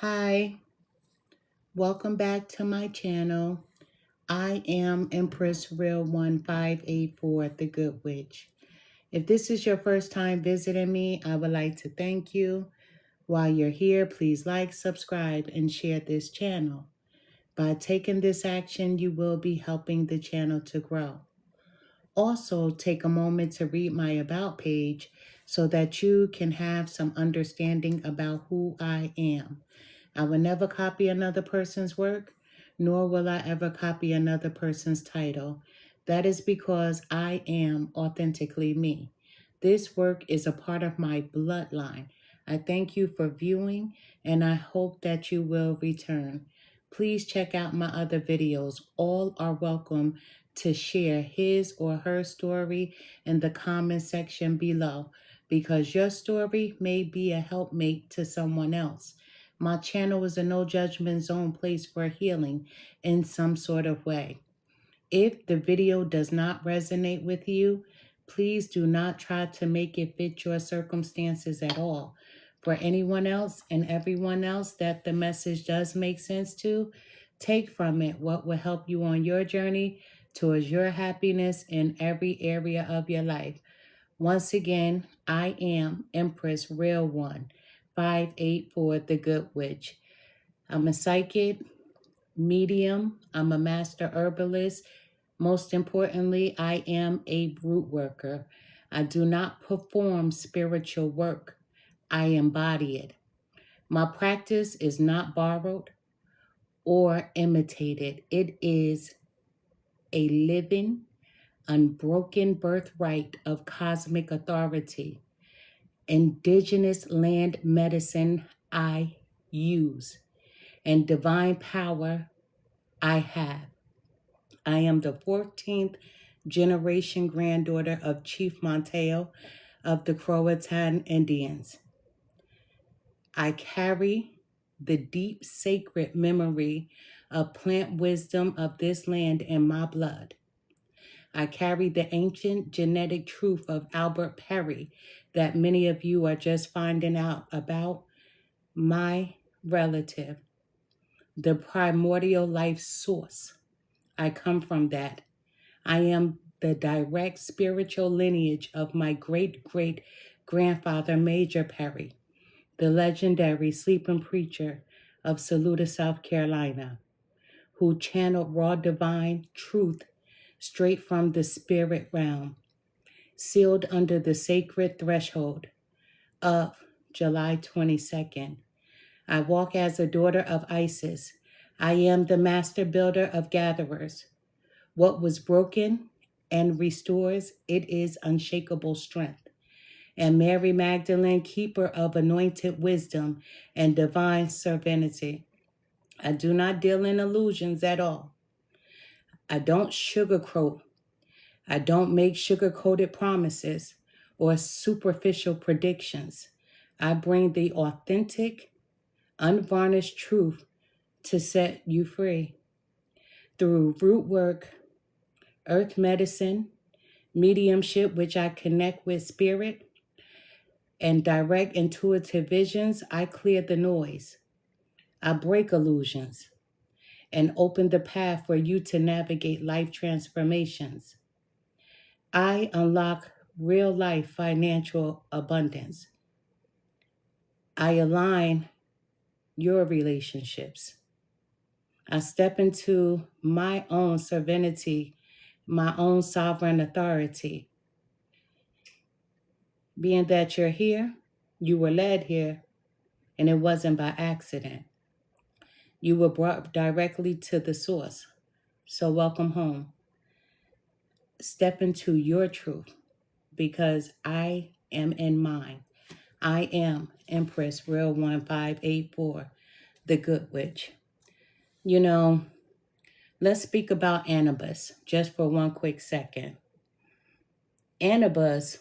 Hi, welcome back to my channel. I am Empress Real 1584, the Good Witch. If this is your first time visiting me, I would like to thank you. While you're here, please like, subscribe, and share this channel. By taking this action, you will be helping the channel to grow. Also, take a moment to read my About page so that you can have some understanding about who I am. I will never copy another person's work, nor will I ever copy another person's title. That is because I am authentically me. This work is a part of my bloodline. I thank you for viewing, and I hope that you will return. Please check out my other videos. All are welcome to share his or her story in the comment section below, because your story may be a helpmate to someone else. My channel is a no judgment zone place for healing in some sort of way. If the video does not resonate with you, please do not try to make it fit your circumstances at all. For anyone else and everyone else that the message does make sense to, take from it what will help you on your journey towards your happiness in every area of your life. Once again, I am Empress Real 1584, the Good Witch. I'm a psychic, medium, I'm a master herbalist. Most importantly, I am a root worker. I do not perform spiritual work. I embody it. My practice is not borrowed or imitated. It is a living, unbroken birthright of cosmic authority. Indigenous land medicine I use, and divine power I have. I am the 14th generation granddaughter of Chief Mateo of the Croatan Indians. I carry the deep sacred memory of plant wisdom of this land in my blood. I carry the ancient genetic truth of Albert Perry that many of you are just finding out about. My relative, the primordial life source. I come from that. I am the direct spiritual lineage of my great-great-grandfather, Major Perry, the legendary sleeping preacher of Saluda, South Carolina, who channeled raw divine truth straight from the spirit realm, sealed under the sacred threshold of July 22nd. I walk as a daughter of Isis. I am the master builder of gatherers. What was broken and restores, it is unshakable strength. And Mary Magdalene, keeper of anointed wisdom and divine serenity. I do not deal in illusions at all. I don't sugarcoat. I don't make sugar-coated promises or superficial predictions. I bring the authentic, unvarnished truth to set you free. Through root work, earth medicine, mediumship, which I connect with spirit, and direct intuitive visions, I clear the noise. I break illusions and open the path for you to navigate life transformations. I unlock real life financial abundance. I align your relationships. I step into my own sovereignty, my own sovereign authority. Being that you're here, you were led here, and it wasn't by accident. You were brought directly to the source. So welcome home. Step into your truth, because I am in mine. I am Empress Real 1584, the Good Witch. You know, let's speak about Anubis just for one quick second. Anubis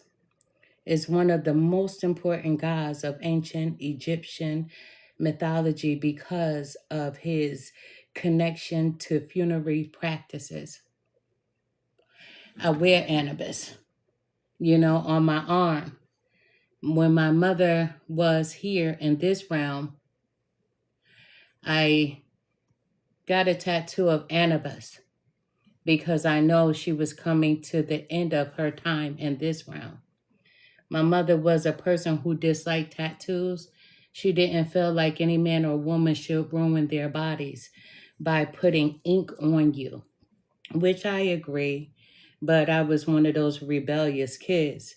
is one of the most important gods of ancient Egyptian mythology because of his connection to funerary practices. I wear Anubis, on my arm. When my mother was here in this realm, I got a tattoo of Annabus because I know she was coming to the end of her time in this round. My mother was a person who disliked tattoos. She didn't feel like any man or woman should ruin their bodies by putting ink on you, which I agree. But I was one of those rebellious kids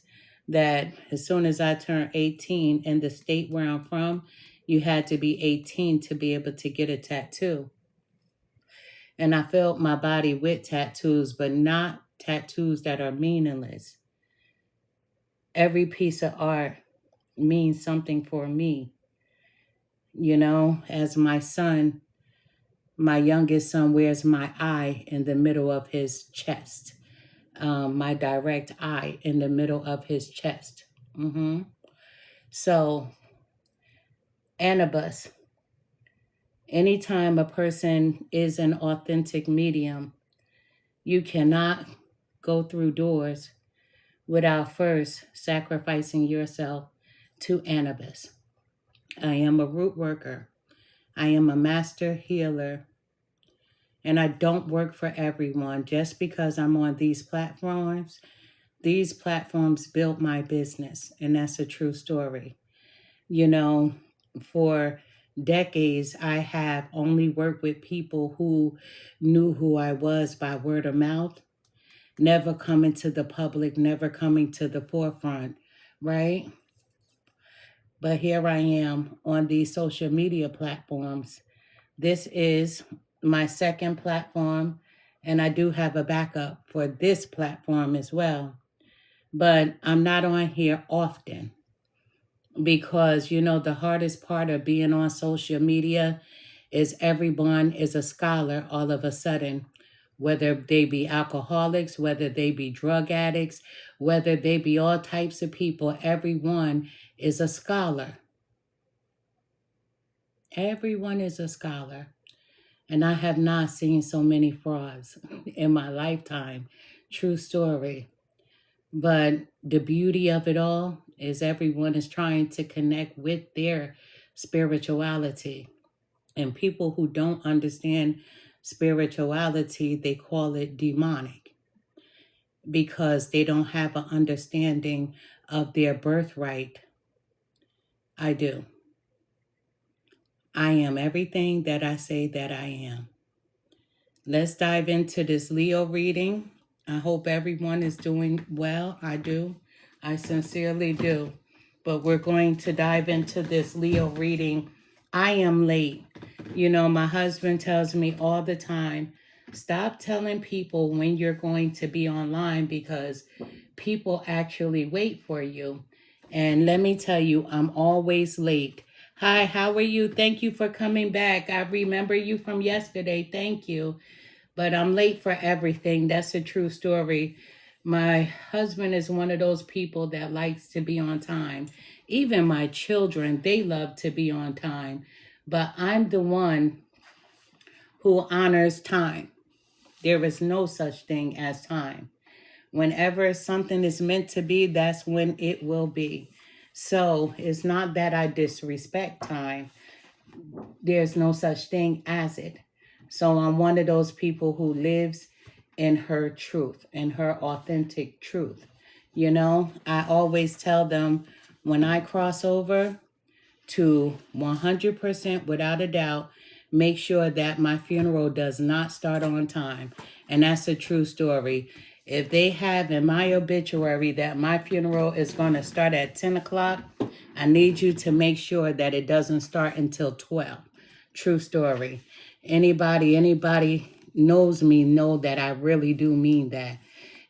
that as soon as I turned 18 in the state where I'm from, you had to be 18 to be able to get a tattoo. And I filled my body with tattoos, but not tattoos that are meaningless. Every piece of art means something for me. You know, as my son, my youngest son wears my eye in the middle of his chest. My direct eye in the middle of his chest. So, Annabus, anytime a person is an authentic medium, you cannot go through doors without first sacrificing yourself to Annabus. I am a root worker. I am a master healer. And I don't work for everyone. Just because I'm on these platforms built my business. And that's a true story. You know, for decades, I have only worked with people who knew who I was by word of mouth, never coming to the public, never coming to the forefront, right? But here I am on these social media platforms. This is my second platform, and I do have a backup for this platform as well. But I'm not on here often because, you know, the hardest part of being on social media is everyone is a scholar all of a sudden, whether they be alcoholics, whether they be drug addicts, whether they be all types of people. Everyone is a scholar. Everyone is a scholar. And I have not seen so many frauds in my lifetime. True story. But the beauty of it all is everyone is trying to connect with their spirituality. And people who don't understand spirituality, they call it demonic because they don't have an understanding of their birthright. I do. I am everything that I say that I am. Let's dive into this Leo reading. I hope everyone is doing well. I do. I sincerely do. But we're going to dive into this Leo reading. I am late. You know, my husband tells me all the time, stop telling people when you're going to be online because people actually wait for you. And let me tell you, I'm always late. Hi, how are you? Thank you for coming back. I remember you from yesterday. Thank you. But I'm late for everything. That's a true story. My husband is one of those people that likes to be on time. Even my children, they love to be on time. But I'm the one who honors time. There is no such thing as time. Whenever something is meant to be, that's when it will be. So it's not that I disrespect time. There's no such thing as it. So I'm one of those people who lives in her truth, in her authentic truth. You know, I always tell them when I cross over to 100% without a doubt, make sure that my funeral does not start on time. And that's a true story. If they have in my obituary that my funeral is going to start at 10 o'clock, I need you to make sure that it doesn't start until 12. True story. Anybody knows me know that I really do mean that.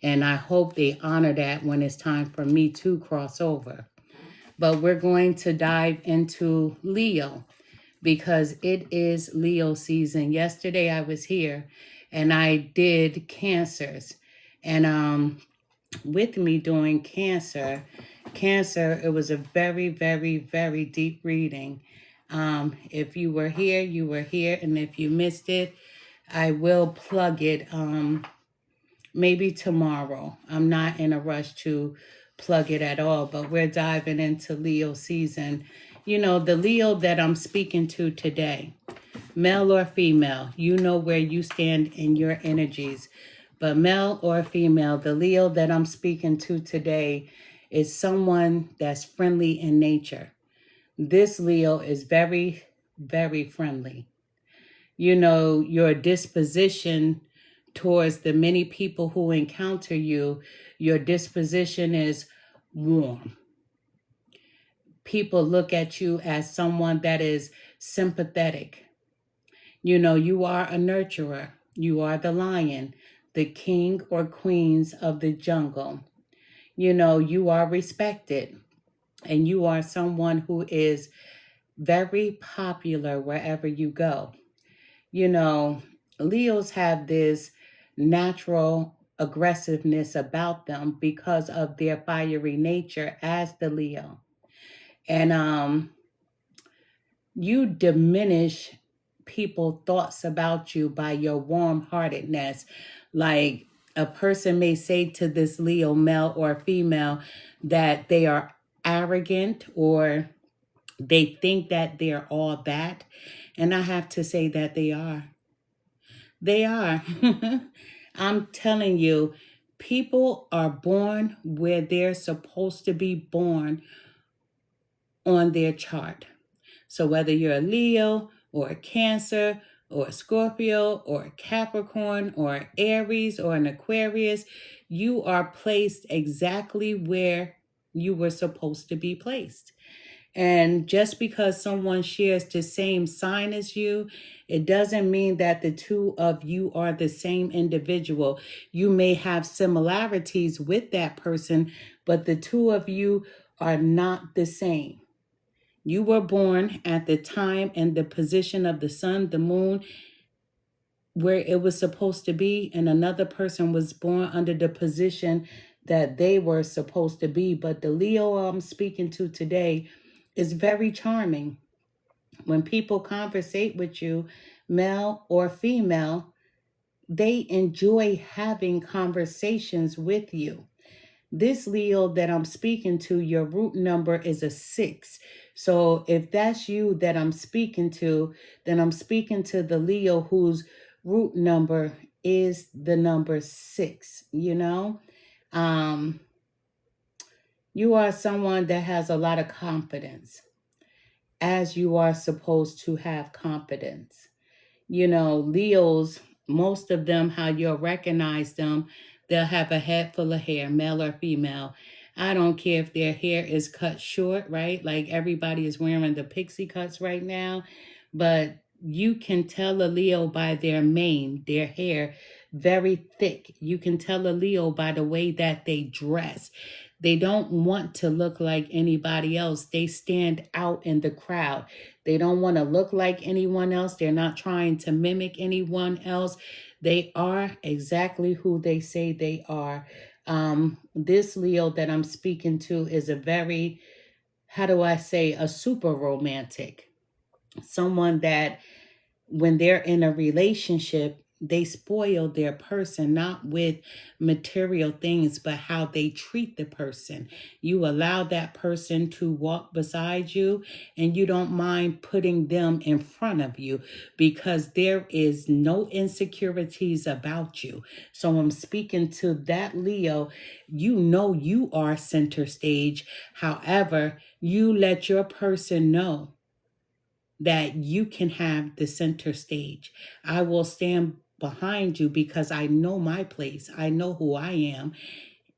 And I hope they honor that when it's time for me to cross over. But we're going to dive into Leo because it is Leo season. Yesterday I was here and I did cancers. And with me doing cancer, it was a very, very, very deep reading. If you were here, you were here. And if you missed it, I will plug it maybe tomorrow. I'm not in a rush to plug it at all, but we're diving into Leo season. You know, the Leo that I'm speaking to today, Male or female, you know where you stand in your energies. But male or female, the Leo that I'm speaking to today is someone that's friendly in nature. This Leo is very, very friendly. You know, your disposition towards the many people who encounter you, your disposition is warm. People look at you as someone that is sympathetic. You know, you are a nurturer. You are the lion, the king or queens of the jungle. You know, you are respected, and you are someone who is very popular wherever you go. You know, Leos have this natural aggressiveness about them because of their fiery nature as the Leo. And you diminish people's thoughts about you by your warm-heartedness. Like a person may say to this Leo, male or female, that they are arrogant or they think that they're all that. And I have to say that they are. They are. I'm telling you, people are born where they're supposed to be born on their chart. So whether you're a Leo or a Cancer or a Scorpio or a Capricorn or an Aries or an Aquarius, you are placed exactly where you were supposed to be placed. And just because someone shares the same sign as you, it doesn't mean that the two of you are the same individual. You may have similarities with that person, but the two of you are not the same. You were born at the time and the position of the sun, the moon, where it was supposed to be, and another person was born under the position that they were supposed to be. But the Leo I'm speaking to today is very charming. When people conversate with you, male or female, they enjoy having conversations with you. This Leo that I'm speaking to, your root number is a 6. So if that's you that I'm speaking to, then I'm speaking to the Leo whose root number is the number 6, you know? You are someone that has a lot of confidence, as you are supposed to have confidence. You know, Leos, most of them, how you'll recognize them, they'll have a head full of hair, male or female. I don't care if their hair is cut short, right? Like everybody is wearing the pixie cuts right now. But you can tell a Leo by their mane, their hair, very thick. You can tell a Leo by the way that they dress. They don't want to look like anybody else. They stand out in the crowd. They don't want to look like anyone else. They're not trying to mimic anyone else. They are exactly who they say they are. This Leo that I'm speaking to is a very, how do I say, a super romantic. Someone that when they're in a relationship, they spoil their person, not with material things, but how they treat the person. You allow that person to walk beside you, and you don't mind putting them in front of you because there is no insecurities about you. So I'm speaking to that Leo. You know you are center stage. However, you let your person know that you can have the center stage. I will stand behind you because I know my place. I know who I am.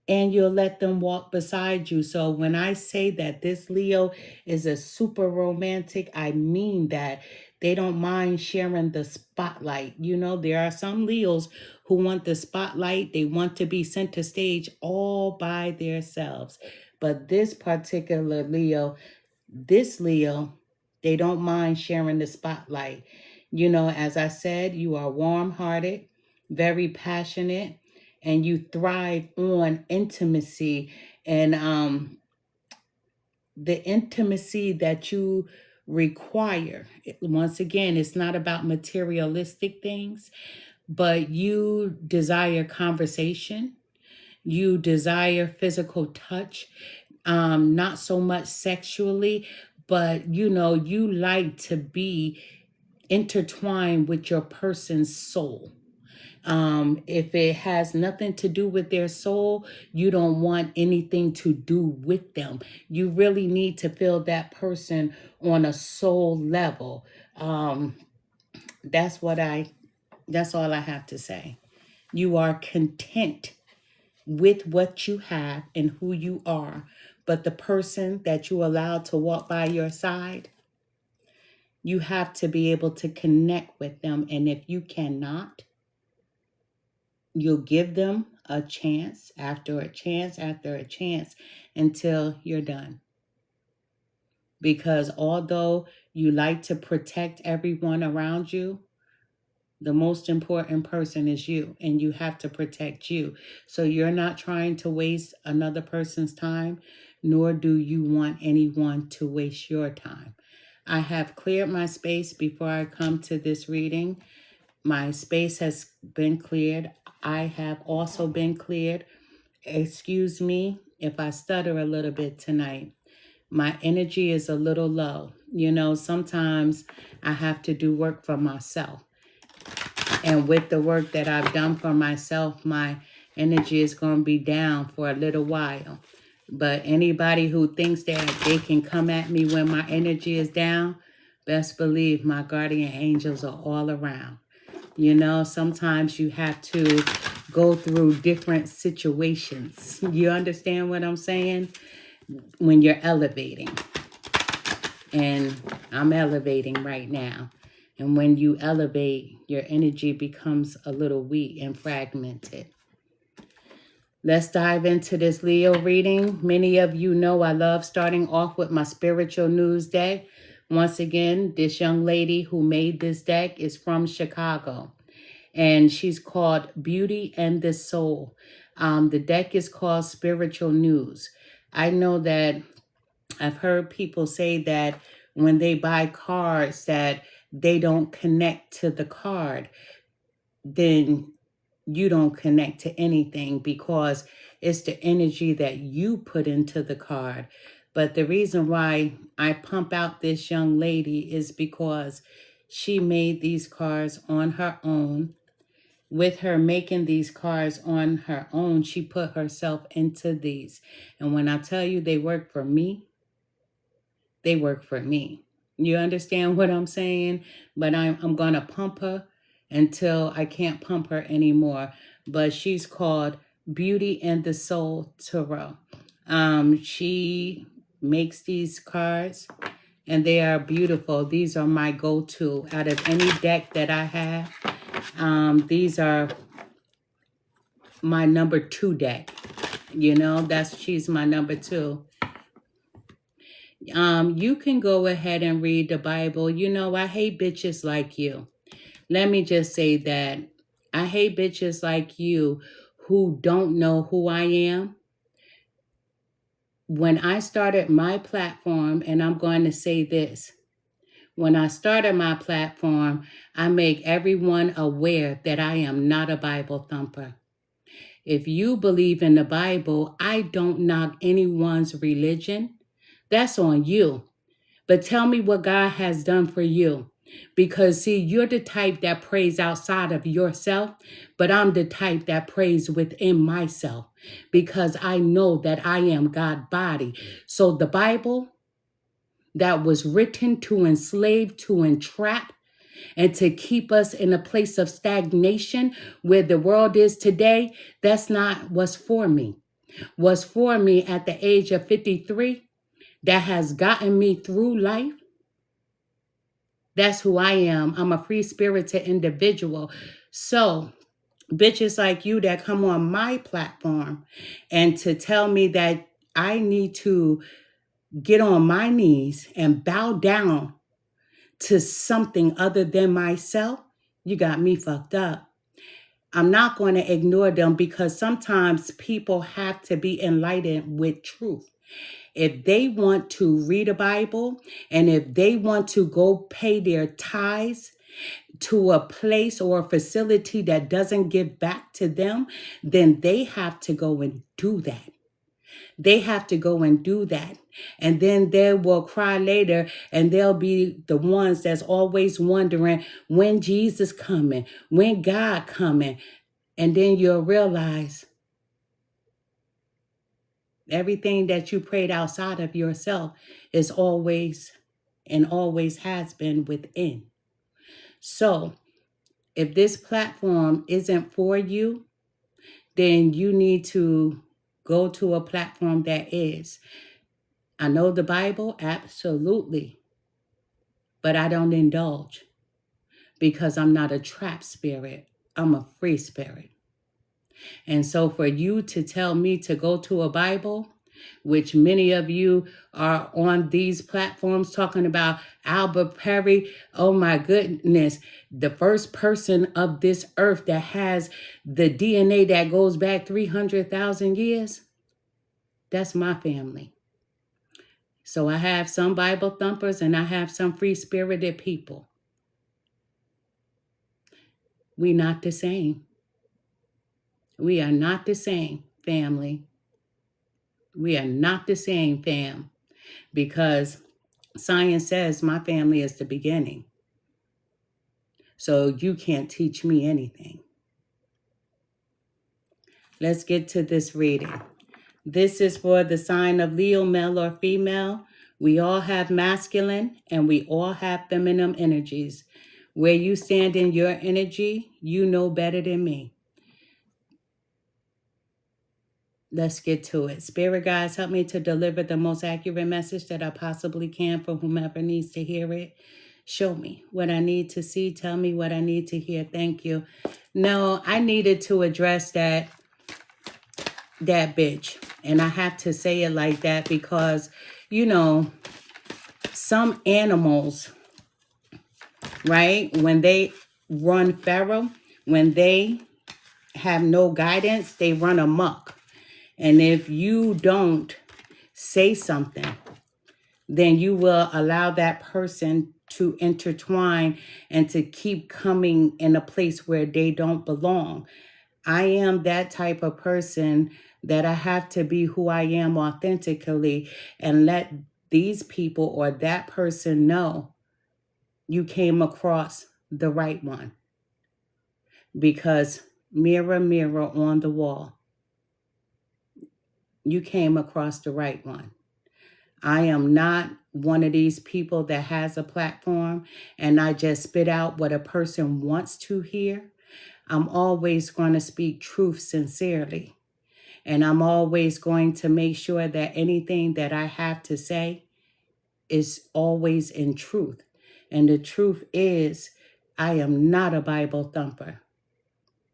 And you'll let them walk beside you. So when I say that this Leo is a super romantic, I mean that they don't mind sharing the spotlight. You know, there are some Leos who want the spotlight. They want to be center stage all by themselves. But this particular Leo, this Leo, they don't mind sharing the spotlight. You know, as I said, you are warm-hearted, very passionate, and you thrive on intimacy. And the intimacy that you require, once again, it's not about materialistic things, but you desire conversation. You desire physical touch, not so much sexually, but you know, you like to be intertwine with your person's soul. If it has nothing to do with their soul, you don't want anything to do with them. You really need to feel that person on a soul level. That's all I have to say. You are content with what you have and who you are, but the person that you allow to walk by your side, you have to be able to connect with them. And if you cannot, you'll give them a chance after a chance after a chance until you're done. Because although you like to protect everyone around you, the most important person is you, and you have to protect you. So you're not trying to waste another person's time, nor do you want anyone to waste your time. I have cleared my space before I come to this reading. My space has been cleared. I have also been cleared. Excuse me if I stutter a little bit tonight. My energy is a little low. You know, sometimes I have to do work for myself. And with the work that I've done for myself, my energy is going to be down for a little while. But anybody who thinks that they can come at me when my energy is down, best believe my guardian angels are all around. You know, sometimes you have to go through different situations. You understand what I'm saying? When you're elevating. And I'm elevating right now. And when you elevate, your energy becomes a little weak and fragmented. Let's dive into this Leo reading. Many of you know I love starting off with my spiritual news deck. Once again, this young lady who made this deck is from Chicago. And she's called Beauty and the Soul. The deck is called Spiritual News. I know that I've heard people say that when they buy cards that they don't connect to the card, then you don't connect to anything because it's the energy that you put into the card. But the reason why I pump out this young lady is because she made these cards on her own. With her making these cards on her own, she put herself into these. And when I tell you they work for me, they work for me. You understand what I'm saying? But I'm going to pump her until I can't pump her anymore. But she's called Beauty and the Soul Tarot. She makes these cards and they are beautiful. These are my go-to out of any deck that I have. These are my number 2 deck. You know, she's my number 2. You can go ahead and read the Bible. You know, I hate bitches like you. Let me just say that. I hate bitches like you who don't know who I am. When I started my platform, and I'm going to say this, when I started my platform, I make everyone aware that I am not a Bible thumper. If you believe in the Bible, I don't knock anyone's religion. That's on you. But tell me what God has done for you. Because, see, you're the type that prays outside of yourself, but I'm the type that prays within myself because I know that I am God's body. So the Bible that was written to enslave, to entrap, and to keep us in a place of stagnation where the world is today, that's not what's for me. What's for me at the age of 53 that has gotten me through life, that's who I am. I'm a free-spirited individual. So bitches like you that come on my platform and to tell me that I need to get on my knees and bow down to something other than myself, you got me fucked up. I'm not going to ignore them because sometimes people have to be enlightened with truth. If they want to read a Bible and if they want to go pay their tithes to a place or a facility that doesn't give back to them, then they have to go and do that. They have to go and do that. And then they will cry later, and they'll be the ones that's always wondering when Jesus coming, when God coming. And then you'll realize everything that you prayed outside of yourself is always and always has been within. So if this platform isn't for you, then you need to go to a platform that is. I know the Bible, absolutely, but I don't indulge because I'm not a trapped spirit. I'm a free spirit. And so for you to tell me to go to a Bible, which many of you are on these platforms talking about Albert Perry, oh my goodness, the first person of this earth that has the DNA that goes back 300,000 years, that's my family. So I have some Bible thumpers and I have some free-spirited people. We're not the same. We are not the same, family. We are not the same, fam, because science says my family is the beginning. So you can't teach me anything. Let's get to this reading. This is for the sign of Leo, male or female. We all have masculine and we all have feminine energies. Where you stand in your energy, you know better than me. Let's get to it. Spirit guides, help me to deliver the most accurate message that I possibly can for whomever needs to hear it. Show me what I need to see. Tell me what I need to hear. Thank you. No, I needed to address that bitch. And I have to say it like that because, you know, some animals, right, when they run feral, when they have no guidance, they run amok. And if you don't say something, then you will allow that person to intertwine and to keep coming in a place where they don't belong. I am that type of person that I have to be who I am authentically and let these people or that person know you came across the right one. Because mirror, mirror on the wall, you came across the right one. I am not one of these people that has a platform and I just spit out what a person wants to hear. I'm always going to speak truth sincerely. And I'm always going to make sure that anything that I have to say is always in truth. And the truth is, I am not a Bible thumper.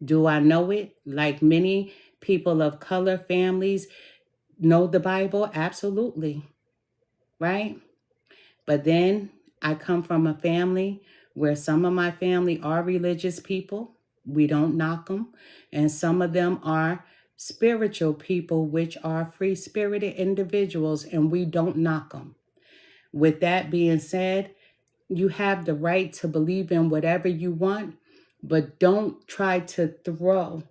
Do I know it? Like many people of color families know the Bible? Absolutely. Right? But then I come from a family where some of my family are religious people. We don't knock them. And some of them are spiritual people, which are free-spirited individuals, and we don't knock them. With that being said, you have the right to believe in whatever you want, but don't try to throw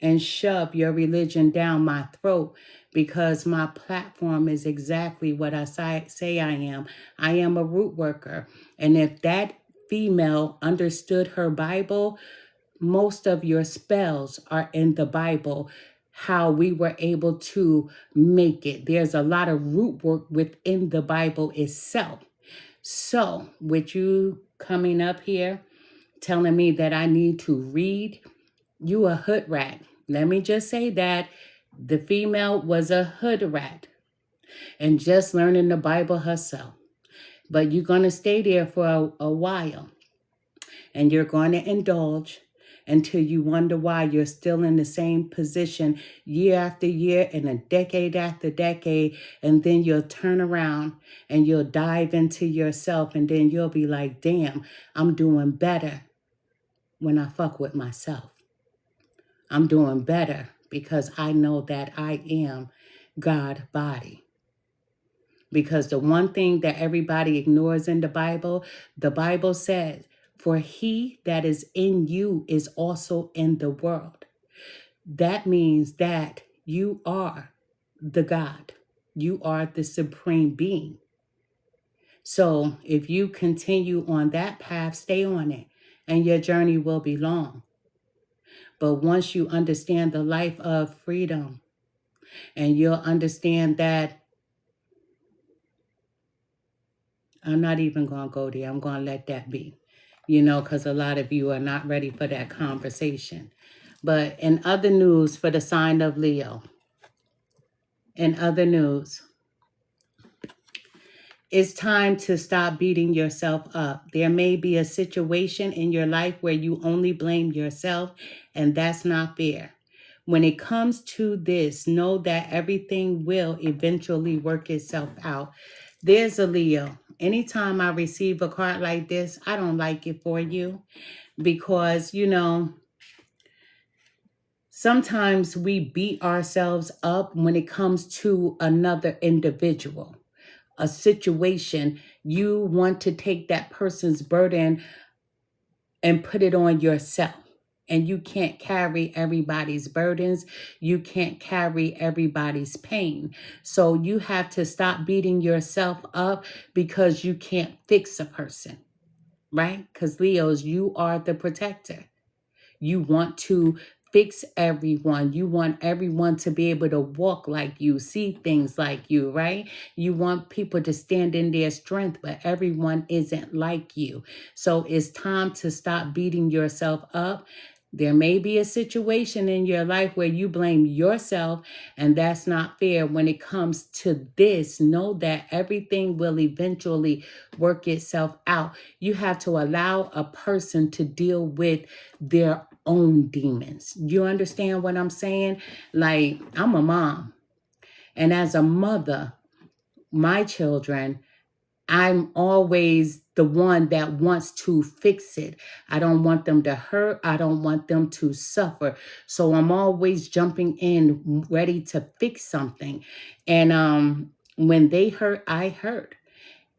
and shove your religion down my throat, because my platform is exactly what I say I am. I am a root worker. And if that female understood her Bible, most of your spells are in the Bible, how we were able to make it. There's a lot of root work within the Bible itself. So with you coming up here, telling me that I need to read, you a hood rat. Let me just say that the female was a hood rat and just learning the Bible herself. But you're going to stay there for a while and you're going to indulge until you wonder why you're still in the same position year after year and a decade after decade. And then you'll turn around and you'll dive into yourself and then you'll be like, damn, I'm doing better when I fuck with myself. I'm doing better because I know that I am God body. Because the one thing that everybody ignores in the Bible says, for he that is in you is also in the world. That means that you are the God. You are the supreme being. So if you continue on that path, stay on it, and your journey will be long. But once you understand the life of freedom, and you'll understand that, I'm not even going to go there. I'm going to let that be, because a lot of you are not ready for that conversation. But in other news for the sign of Leo, in other news, it's time to stop beating yourself up. There may be a situation in your life where you only blame yourself, and that's not fair. When it comes to this, know that everything will eventually work itself out. There's a Leo. Anytime I receive a card like this, I don't like it for you because, sometimes we beat ourselves up when it comes to another individual, a situation. You want to take that person's burden and put it on yourself. And you can't carry everybody's burdens. You can't carry everybody's pain. So you have to stop beating yourself up because you can't fix a person, right? Because Leos, you are the protector. You want to fix everyone. You want everyone to be able to walk like you, see things like you, right? You want people to stand in their strength, but everyone isn't like you. So it's time to stop beating yourself up. There may be a situation in your life where you blame yourself, and that's not fair. When it comes to this, know that everything will eventually work itself out. You have to allow a person to deal with their own demons. You understand what I'm saying? Like, I'm a mom, and as a mother, my children, I'm always the one that wants to fix it. I don't want them to hurt. I don't want them to suffer. So I'm always jumping in, ready to fix something. And when they hurt, I hurt.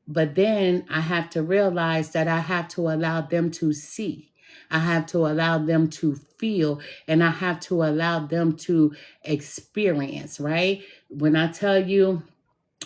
But then I have to realize that I have to allow them to see. I have to allow them to feel, and I have to allow them to experience, right? When I tell you,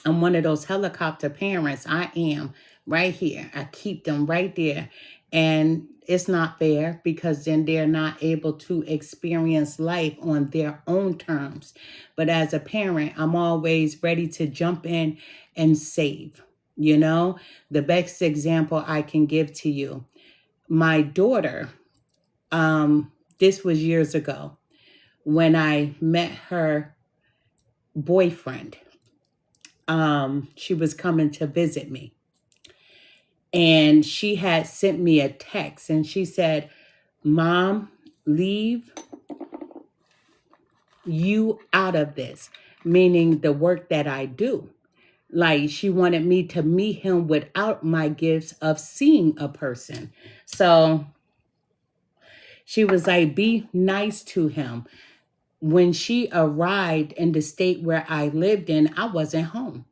I'm one of those helicopter parents. I am right here. I keep them right there. And it's not fair because then they're not able to experience life on their own terms. But as a parent, I'm always ready to jump in and save. The best example I can give to you, my daughter, this was years ago when I met her boyfriend. She was coming to visit me, and she had sent me a text, and she said, "Mom, leave you out of this," meaning the work that I do. Like, she wanted me to meet him without my gifts of seeing a person. So she was like, "Be nice to him." When she arrived in the state where I lived in, I wasn't home.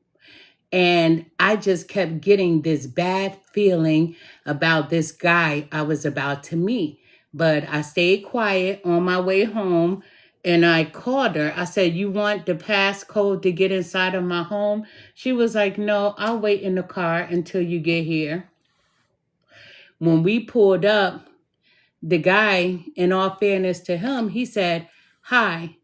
And I just kept getting this bad feeling about this guy I was about to meet. But I stayed quiet on my way home, and I called her. I said, "You want the passcode to get inside of my home?" She was like, "No, I'll wait in the car until you get here." When we pulled up, the guy, in all fairness to him, he said, "Hi."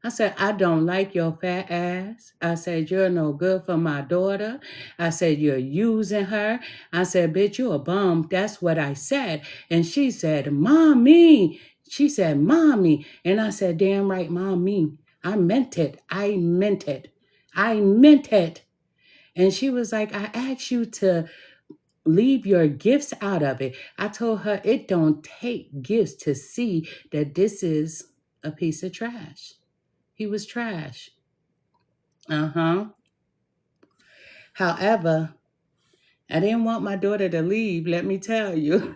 I said, "I don't like your fat ass." I said, "You're no good for my daughter." I said, "You're using her." I said, "Bitch, you a bum." That's what I said. And she said, "Mommy." She said, "Mommy." And I said, "Damn right, Mommy. I meant it. I meant it. I meant it." And she was like, "I asked you to leave your gifts out of it." I told her it don't take gifts to see that this is a piece of trash. He was trash. However, I didn't want my daughter to leave, let me tell you.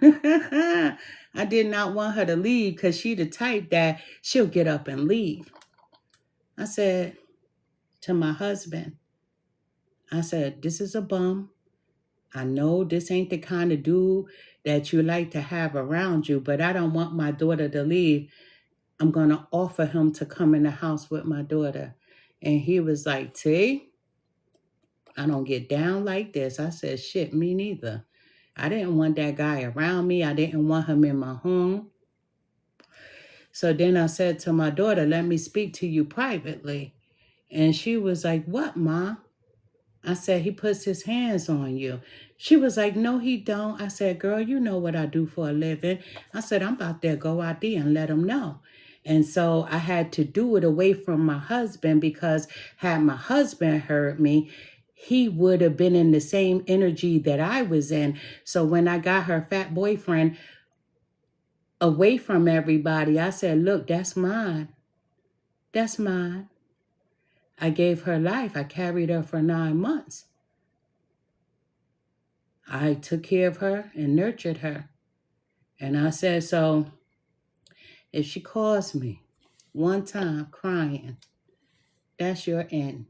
I did not want her to leave because she the type that she'll get up and leave. I said to my husband, I said, "This is a bum. I know this ain't the kind of dude that you like to have around you, but I don't want my daughter to leave. I'm going to offer him to come in the house with my daughter." And he was like, T, I don't get down like this. I said, shit, me neither. I didn't want that guy around me. I didn't want him in my home. So then I said to my daughter, let me speak to you privately. And she was like, what, Ma? I said, he puts his hands on you. She was like, no, he don't. I said, girl, you know what I do for a living. I said, I'm about to go out there and let him know. And so I had to do it away from my husband, because had my husband heard me, he would have been in the same energy that I was in. So when I got her fat boyfriend away from everybody, I said, look, that's mine. That's mine. I gave her life. I carried her for 9 months. I took care of her and nurtured her. And I said, so if she calls me one time crying, that's your end.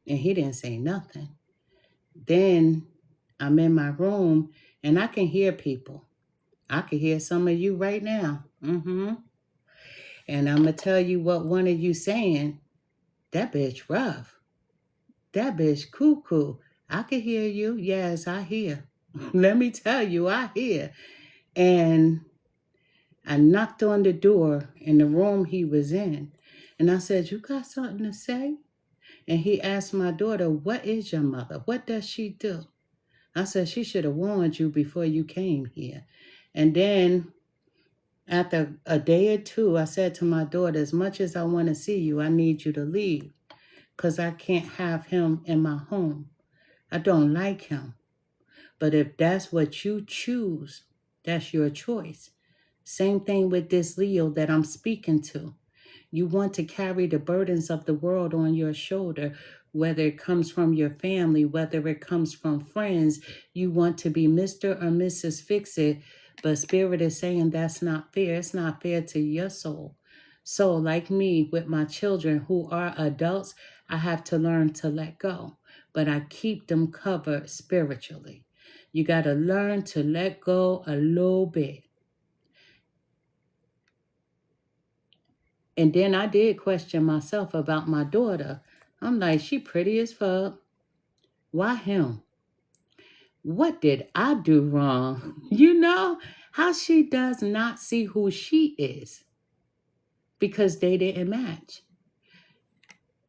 And he didn't say nothing. Then I'm in my room and I can hear people. I can hear some of you right now. And I'm going to tell you what one of you saying. That bitch rough. That bitch cuckoo. I can hear you. Yes, I hear. Let me tell you, I hear. And I knocked on the door in the room he was in. And I said, you got something to say? And he asked my daughter, what is your mother? What does she do? I said, she should have warned you before you came here. And then after a day or two, I said to my daughter, as much as I want to see you, I need you to leave, because I can't have him in my home. I don't like him. But if that's what you choose, that's your choice. Same thing with this Leo that I'm speaking to. You want to carry the burdens of the world on your shoulder, whether it comes from your family, whether it comes from friends. You want to be Mr. or Mrs. Fix-It, but Spirit is saying that's not fair. It's not fair to your soul. So like me with my children who are adults, I have to learn to let go, but I keep them covered spiritually. You got to learn to let go a little bit. And then I did question myself about my daughter. I'm like, she pretty as fuck. Why him? What did I do wrong? You know how she does not see who she is because they didn't match.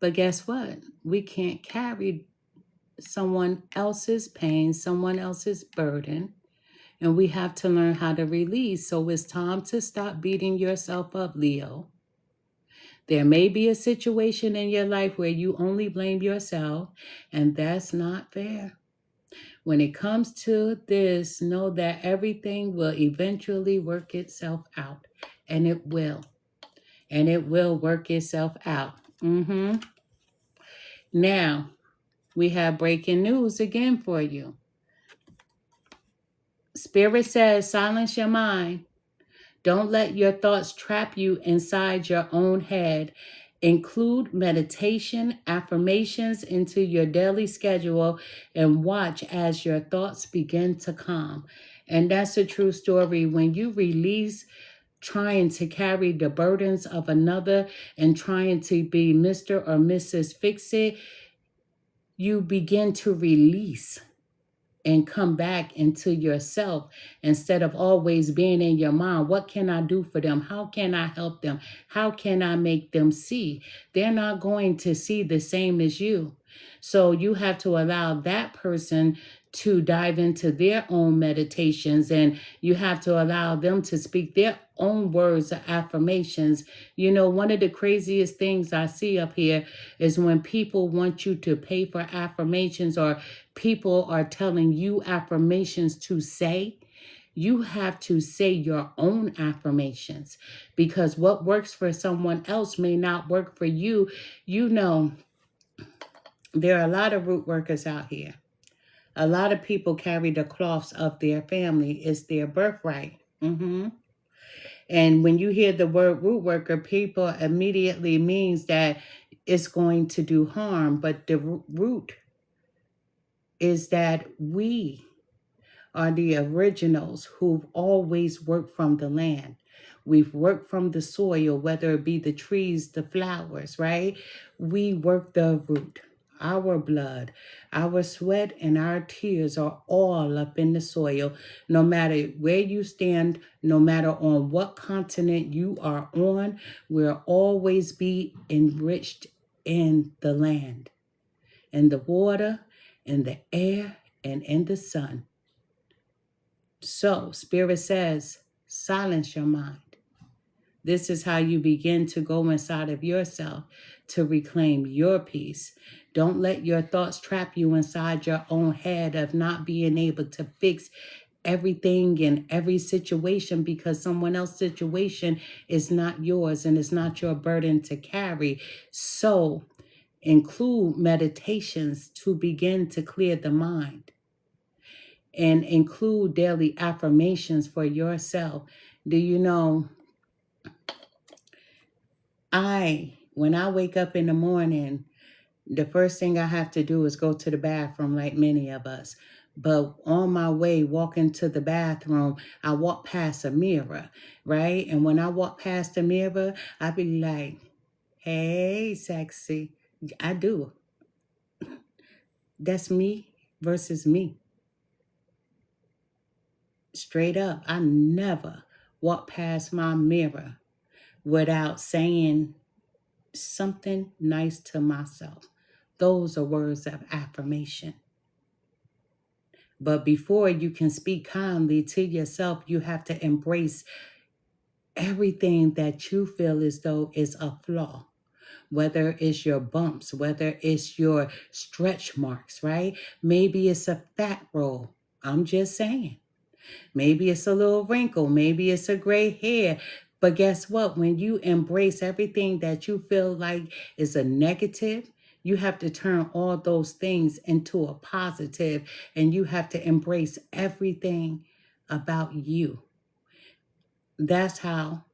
But guess what? We can't carry someone else's pain, someone else's burden, and we have to learn how to release. So it's time to stop beating yourself up, Leo. There may be a situation in your life where you only blame yourself, and that's not fair. When it comes to this, know that everything will eventually work itself out, and it will. And it will work itself out. Now, we have breaking news again for you. Spirit says, silence your mind. Don't let your thoughts trap you inside your own head. Include meditation, affirmations into your daily schedule, and watch as your thoughts begin to calm. And that's a true story. When you release trying to carry the burdens of another and trying to be Mr. or Mrs. Fix-It, you begin to release and come back into yourself instead of always being in your mind. What can I do for them? How can I help them? How can I make them see? They're not going to see the same as you. So you have to allow that person to dive into their own meditations, and you have to allow them to speak their own words of affirmations. You know, one of the craziest things I see up here is when people want you to pay for affirmations, or people are telling you affirmations to say. You have to say your own affirmations, because what works for someone else may not work for you. You know, there are a lot of root workers out here. A lot of people carry the cloths of their family. It's their birthright. And when you hear the word root worker, people immediately means that it's going to do harm. But the root is that we are the originals who've always worked from the land. We've worked from the soil, whether it be the trees, the flowers, right? We work the root. Our blood, our sweat, and our tears are all up in the soil. No matter where you stand, no matter on what continent you are on, we'll always be enriched in the land, in the water, in the air, and in the sun. So, Spirit says, silence your mind. This is how you begin to go inside of yourself to reclaim your peace. Don't let your thoughts trap you inside your own head of not being able to fix everything in every situation because someone else's situation is not yours and it's not your burden to carry. So include meditations to begin to clear the mind and include daily affirmations for yourself. Do you know, when I wake up in the morning, the first thing I have to do is go to the bathroom, like many of us. But on my way walking to the bathroom, I walk past a mirror, right? And when I walk past the mirror, I be like, hey, sexy. I do. That's me versus me. Straight up, I never walk past my mirror without saying something nice to myself. Those are words of affirmation. But before you can speak kindly to yourself, you have to embrace everything that you feel as though is a flaw. Whether it's your bumps, whether it's your stretch marks, right? Maybe it's a fat roll. I'm just saying. Maybe it's a little wrinkle. Maybe it's a gray hair. But guess what? When you embrace everything that you feel like is a negative, you have to turn all those things into a positive, and you have to embrace everything about you. That's how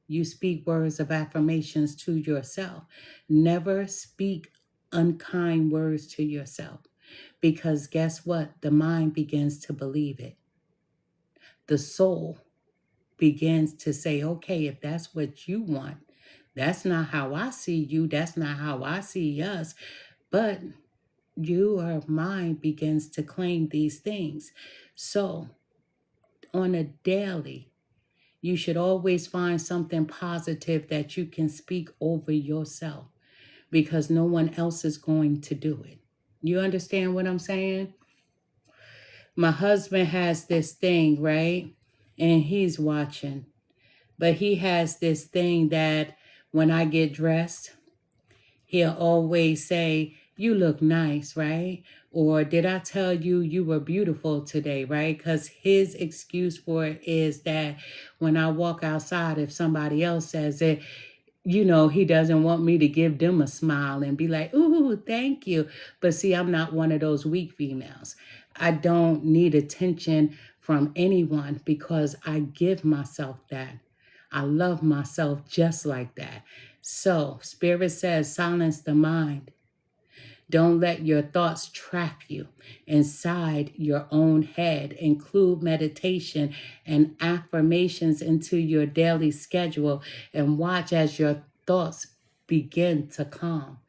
you speak words of affirmations to yourself. Never speak unkind words to yourself, because guess what? The mind begins to believe it. The soul begins to say, okay, if that's what you want, that's not how I see you. That's not how I see us. But your mind begins to claim these things. So on a daily, you should always find something positive that you can speak over yourself, because no one else is going to do it. You understand what I'm saying? My husband has this thing, right? And he's watching. But he has this thing that when I get dressed, he'll always say, you look nice, right? Or did I tell you you were beautiful today, right? Because his excuse for it is that when I walk outside, if somebody else says it, he doesn't want me to give them a smile and be like, ooh, thank you. But see, I'm not one of those weak females. I don't need attention from anyone because I give myself that. I love myself just like that. So Spirit says, silence the mind. Don't let your thoughts trap you inside your own head. Include meditation and affirmations into your daily schedule and watch as your thoughts begin to calm.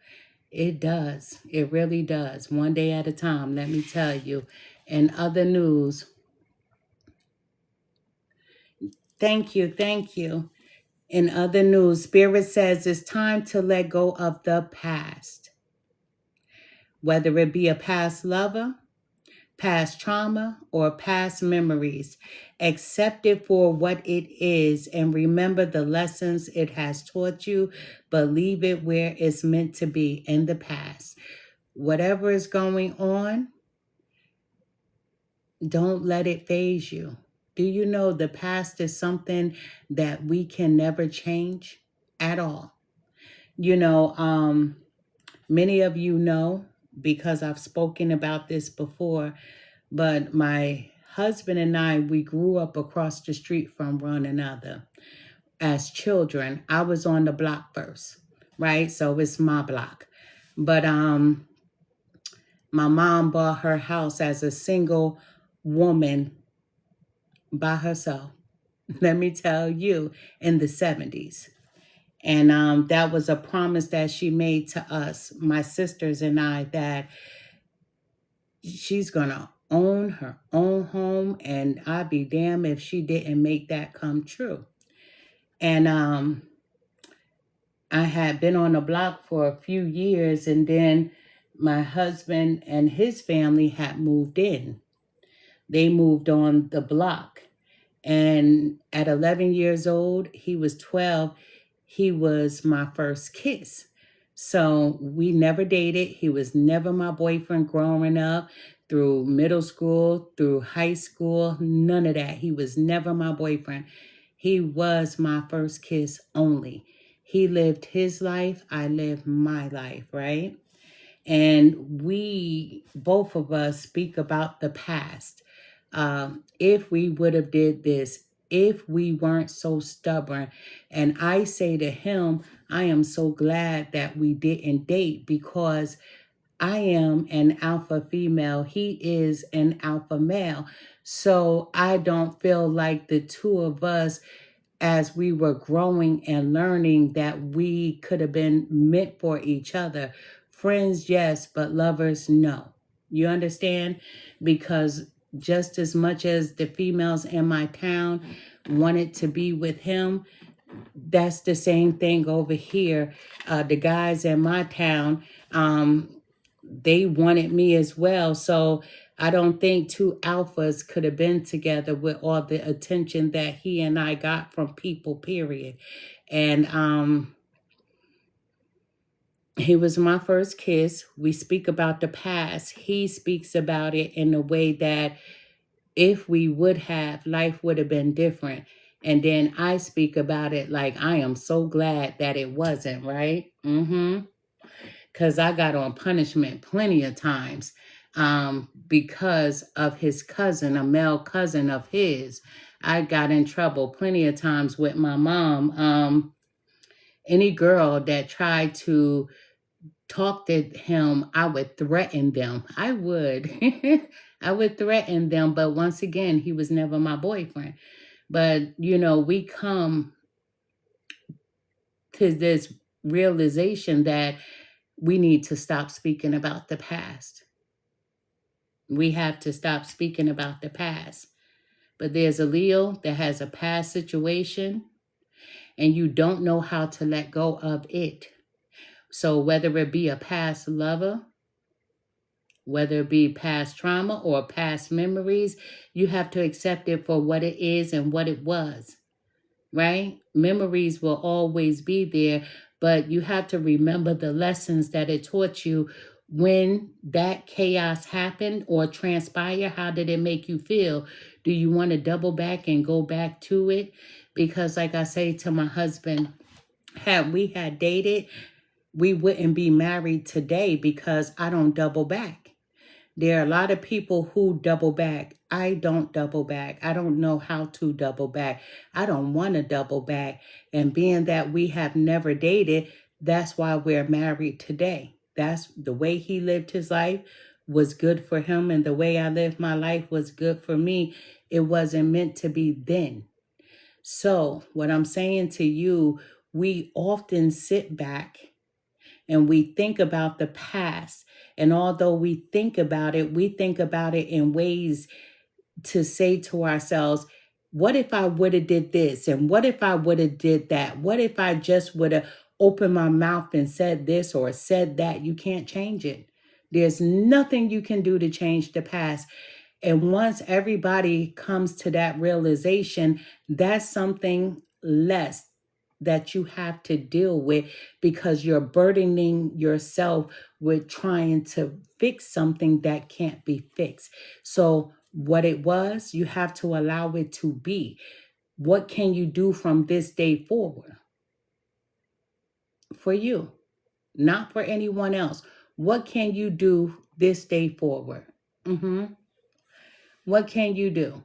It does. It really does. One day at a time, let me tell you. In other news, thank you. In other news, Spirit says it's time to let go of the past. Whether it be a past lover, past trauma, or past memories. Accept it for what it is and remember the lessons it has taught you, but leave it where it's meant to be, in the past. Whatever is going on, don't let it faze you. Do you know the past is something that we can never change at all? Many of you know, because I've spoken about this before, but my husband and I, we grew up across the street from one another. As children, I was on the block first, right? So it's my block. But my mom bought her house as a single woman by herself. let me tell you, in the 70s. And that was a promise that she made to us, my sisters and I, that she's going to own her own home. And I'd be damned if she didn't make that come true. And I had been on the block for a few years, and then my husband and his family had moved in. They moved on the block. And at 11 years old, he was 12, he was my first kiss. So we never dated. He was never my boyfriend growing up, through middle school, through high school, none of that. He was never my boyfriend. He was my first kiss only. He lived his life, I lived my life, right? And we, both of us, speak about the past. If we would have did this, if we weren't so stubborn. And I say to him, I am so glad that we didn't date, because I am an alpha female. He is an alpha male. So I don't feel like the two of us, as we were growing and learning, that we could have been meant for each other. Friends, yes, but lovers, no. You understand? Because just as much as the females in my town wanted to be with him, that's the same thing over here. The guys in my town, they wanted me as well. So I don't think two alphas could have been together with all the attention that he and I got from people, period. And he was my first kiss. We speak about the past. He speaks about it in a way that if we would have, life would have been different. And then I speak about it like I am so glad that it wasn't, right? Because I got on punishment plenty of times because of his cousin, a male cousin of his. I got in trouble plenty of times with my mom. Any girl that tried to talk to him, I would threaten them. I would. I would threaten them. But once again, he was never my boyfriend. But, you know, we come to this realization that we need to stop speaking about the past. We have to stop speaking about the past. But there's a Leo that has a past situation, and you don't know how to let go of it. So whether it be a past lover, whether it be past trauma or past memories, you have to accept it for what it is and what it was, right? Memories will always be there, but you have to remember the lessons that it taught you when that chaos happened or transpired. How did it make you feel? Do you want to double back and go back to it? Because like I say to my husband, had we had dated, we wouldn't be married today, because I don't double back. There are a lot of people who double back. I don't double back. I don't know how to double back. I don't want to double back. And being that we have never dated, that's why we're married today. That's the way he lived his life was good for him, and the way I lived my life was good for me. It wasn't meant to be then. So what I'm saying to you, we often sit back and we think about the past. And although we think about it in ways to say to ourselves, what if I would have did this? And what if I would have did that? What if I just would have opened my mouth and said this or said that? You can't change it. There's nothing you can do to change the past. And once everybody comes to that realization, that's something less that you have to deal with, because you're burdening yourself with trying to fix something that can't be fixed. So what it was, you have to allow it to be. What can you do from this day forward? For you, not for anyone else. What can you do this day forward? What can you do?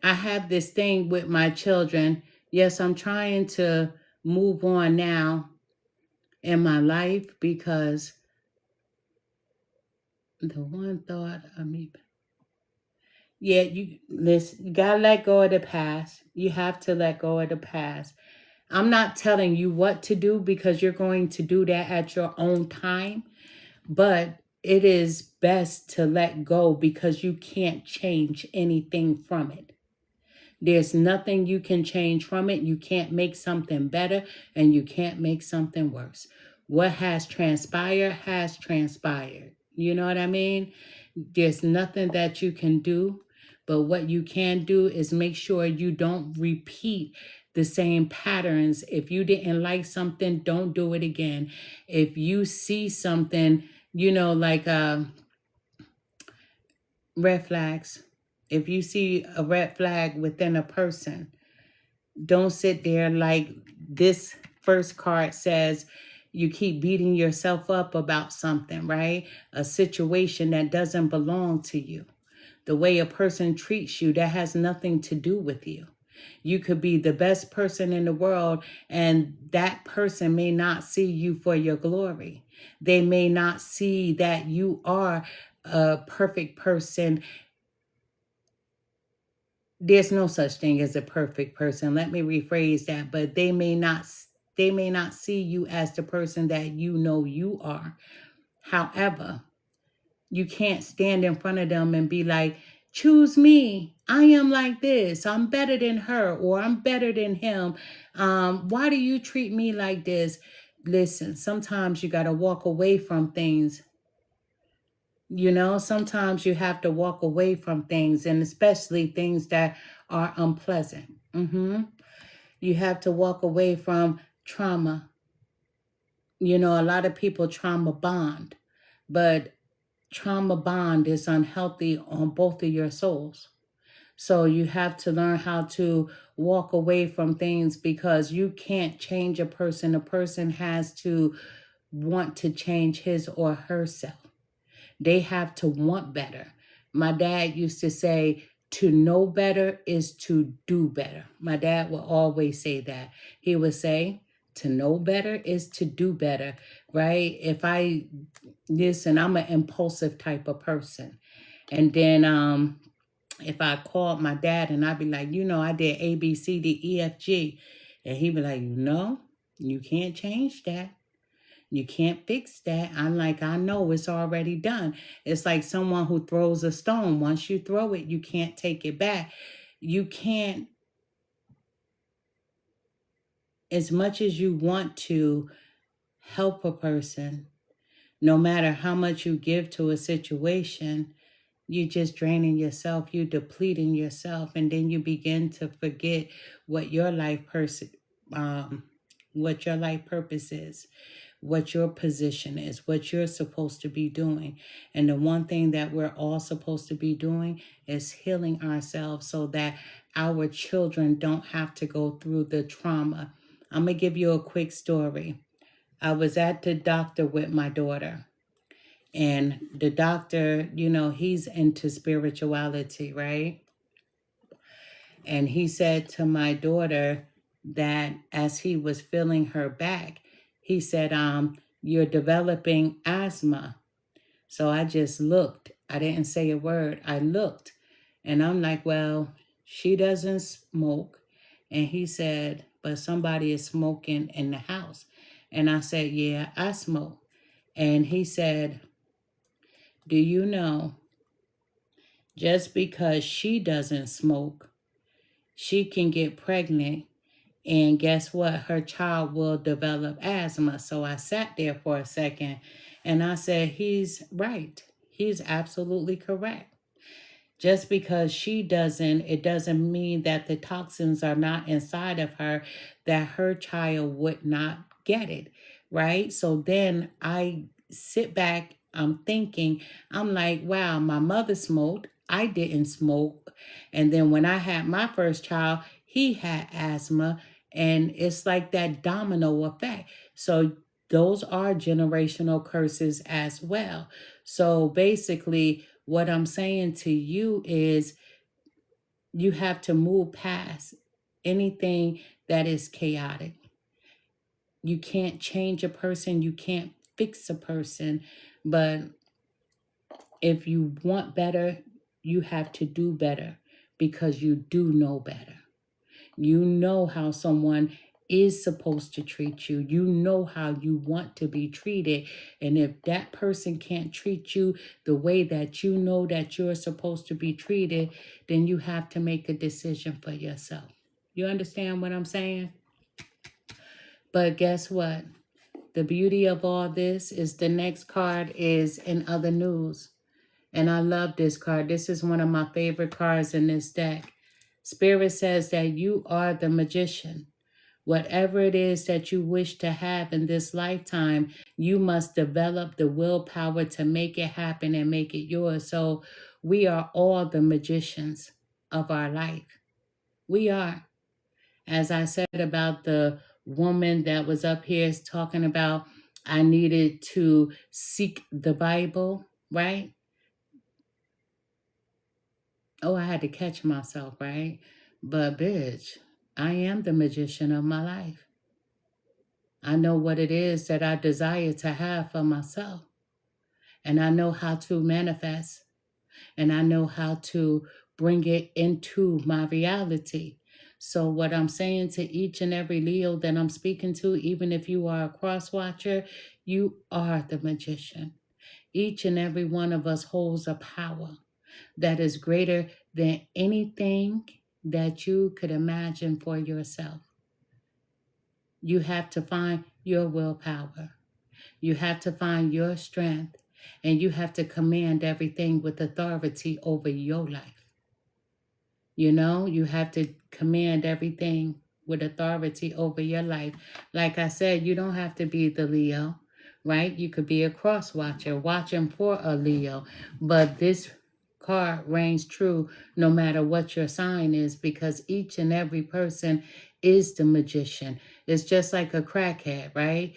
I have this thing with my children. Yes, I'm trying to move on now in my life, because the one thought, you gotta let go of the past. You have to let go of the past. I'm not telling you what to do because you're going to do that at your own time, but it is best to let go because you can't change anything from it. There's nothing you can change from it. You can't make something better and you can't make something worse. What has transpired has transpired. You know what I mean? There's nothing that you can do, but what you can do is make sure you don't repeat the same patterns. If you didn't like something, don't do it again. If you see something, like red flags. If you see a red flag within a person, don't sit there like this first card says you keep beating yourself up about something, right? A situation that doesn't belong to you. The way a person treats you, that has nothing to do with you. You could be the best person in the world and that person may not see you for your glory. They may not see that you are a perfect person. There's no such thing as a perfect person. Let me rephrase that, but they may not see you as the person that you know you are. However, you can't stand in front of them and be like, choose me. I am like this. I'm better than her or I'm better than him. Why do you treat me like this? Listen, sometimes you got to walk away from things. Sometimes you have to walk away from things, and especially things that are unpleasant. You have to walk away from trauma. A lot of people trauma bond, but trauma bond is unhealthy on both of your souls. So you have to learn how to walk away from things because you can't change a person. A person has to want to change his or herself. They have to want better. My dad used to say, to know better is to do better. My dad would always say that. He would say, to know better is to do better, right? Listen, I'm an impulsive type of person. And then if I called my dad and I'd be like, I did A, B, C, D, E, F, G. And he'd be like, you can't change that. You can't fix that. I'm like, I know it's already done. It's like someone who throws a stone. Once you throw it, you can't take it back. You can't, as much as you want to help a person, no matter how much you give to a situation, you're just draining yourself, you're depleting yourself, and then you begin to forget what your life purpose is, what your position is, what you're supposed to be doing. And the one thing that we're all supposed to be doing is healing ourselves so that our children don't have to go through the trauma. I'm going to give you a quick story. I was at the doctor with my daughter. And the doctor, he's into spirituality, right? And he said to my daughter that as he was feeling her back, he said, you're developing asthma. So I just looked. I didn't say a word. I looked. And I'm like, well, she doesn't smoke. And he said, but somebody is smoking in the house. And I said, yeah, I smoke. And he said, do you know, just because she doesn't smoke, she can get pregnant, and guess what? Her child will develop asthma. So I sat there for a second and I said, he's right. He's absolutely correct. Just because she doesn't, it doesn't mean that the toxins are not inside of her, that her child would not get it, right? So then I sit back, I'm thinking, I'm like, wow, my mother smoked, I didn't smoke. And then when I had my first child, he had asthma, and it's like that domino effect. So those are generational curses as well. So basically, what I'm saying to you is you have to move past anything that is chaotic. You can't change a person. You can't fix a person. But if you want better, you have to do better because you do know better. You know how someone is supposed to treat you. You know how you want to be treated. And if that person can't treat you the way that you know that you're supposed to be treated, then you have to make a decision for yourself. You understand what I'm saying? But guess what? The beauty of all this is the next card is in other news. And I love this card. This is one of my favorite cards in this deck. Spirit says that you are the magician. Whatever it is that you wish to have in this lifetime, you must develop the willpower to make it happen and make it yours. So we are all the magicians of our life. We are. As I said about the woman that was up here talking about, I needed to seek the Bible, right? Oh, I had to catch myself, right? But bitch, I am the magician of my life. I know what it is that I desire to have for myself. And I know how to manifest. And I know how to bring it into my reality. So what I'm saying to each and every Leo that I'm speaking to, even if you are a cross watcher, you are the magician. Each and every one of us holds a power that is greater than anything that you could imagine for yourself. You have to find your willpower. You have to find your strength. And you have to command everything with authority over your life. You know, you have to command everything with authority over your life. Like I said, you don't have to be the Leo, right? You could be a cross watcher, watching for a Leo. But this card reigns true no matter what your sign is, because each and every person is the magician. It's just like a crackhead, right?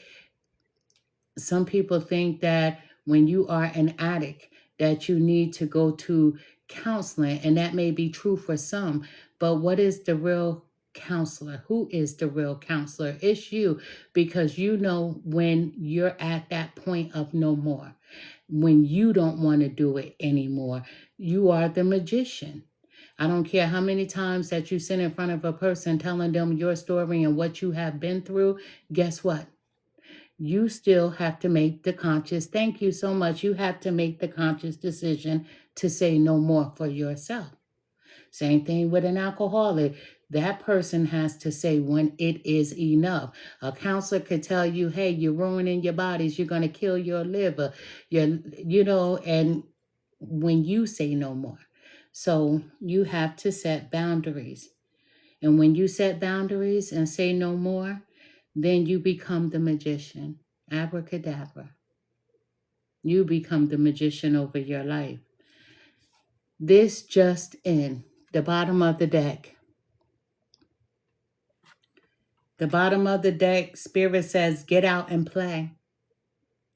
Some people think that when you are an addict, that you need to go to counseling, and that may be true for some, but what is the real counselor? Who is the real counselor? It's you, because you know when you're at that point of no more, when you don't want to do it anymore. You are the magician. I don't care how many times that you sit in front of a person telling them your story and what you have been through. Guess what? You still have to make the conscious, thank you so much, you have to make the conscious decision to say no more for yourself. Same thing with an alcoholic. That person has to say when it is enough. A counselor could tell you, hey, you're ruining your bodies, you're going to kill your liver, and when you say no more. So you have to set boundaries. And when you set boundaries and say no more, then you become the magician. Abracadabra. You become the magician over your life. This just in, the bottom of the deck. The bottom of the deck, Spirit says, get out and play.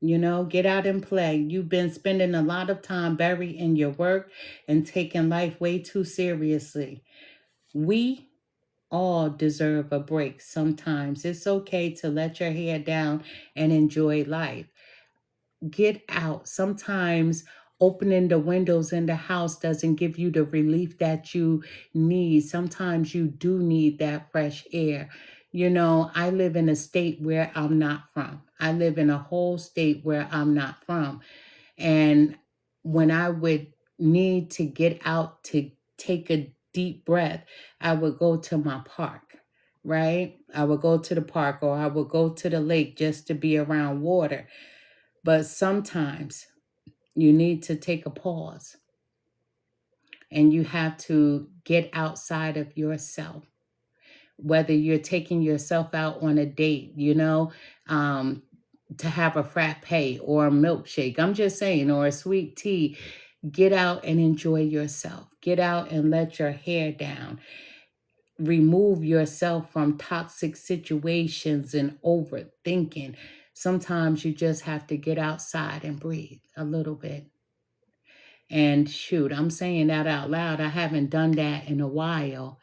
Get out and play. You've been spending a lot of time buried in your work and taking life way too seriously. We all deserve a break sometimes. It's okay to let your hair down and enjoy life. Get out. Sometimes opening the windows in the house doesn't give you the relief that you need. Sometimes you do need that fresh air. I live in a state where I'm not from. I live in a whole state where I'm not from. And when I would need to get out to take a deep breath, I would go to my park, right? I would go to the park, or I would go to the lake just to be around water. But sometimes you need to take a pause, and you have to get outside of yourself. Whether you're taking yourself out on a date, to have a frappe or a milkshake, I'm just saying, or a sweet tea, get out and enjoy yourself. Get out and let your hair down. Remove yourself from toxic situations and overthinking. Sometimes you just have to get outside and breathe a little bit. And shoot, I'm saying that out loud. I haven't done that in a while.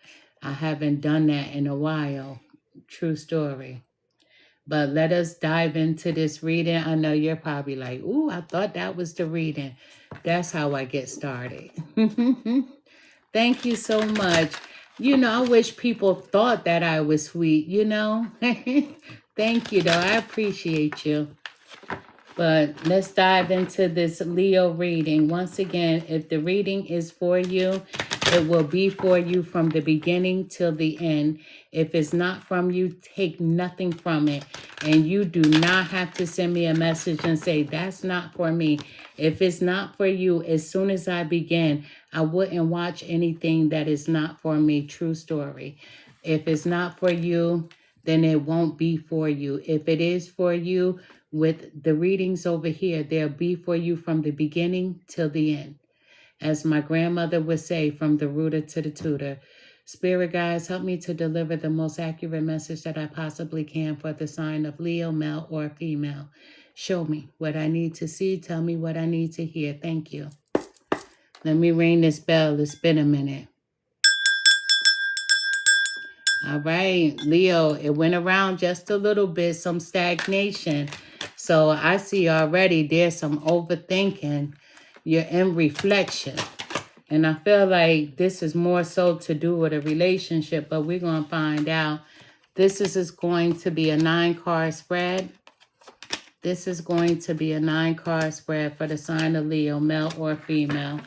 True story. But let us dive into this reading. I know you're probably like, ooh, I thought that was the reading. That's how I get started. Thank you so much. You know, I wish people thought that I was sweet, you know. Thank you, though. I appreciate you. But let's dive into this Leo reading. Once again, if the reading is for you, it will be for you from the beginning till the end. If it's not from you, take nothing from it. And you do not have to send me a message and say, that's not for me. If it's not for you, as soon as I begin, I wouldn't watch anything that is not for me. True story. If it's not for you, then it won't be for you. If it is for you, with the readings over here, they'll be for you from the beginning till the end. As my grandmother would say, from the rooter to the tutor. Spirit guides, help me to deliver the most accurate message that I possibly can for the sign of Leo, male or female. Show me what I need to see. Tell me what I need to hear. Thank you. Let me ring this bell. It's been a minute. All right, Leo, it went around just a little bit, some stagnation. So I see already there's some overthinking. You're in reflection. And I feel like this is more so to do with a relationship, but we're going to find out. This is going to be a 9-card spread. This is going to be a 9-card spread for the sign of Leo, male or female.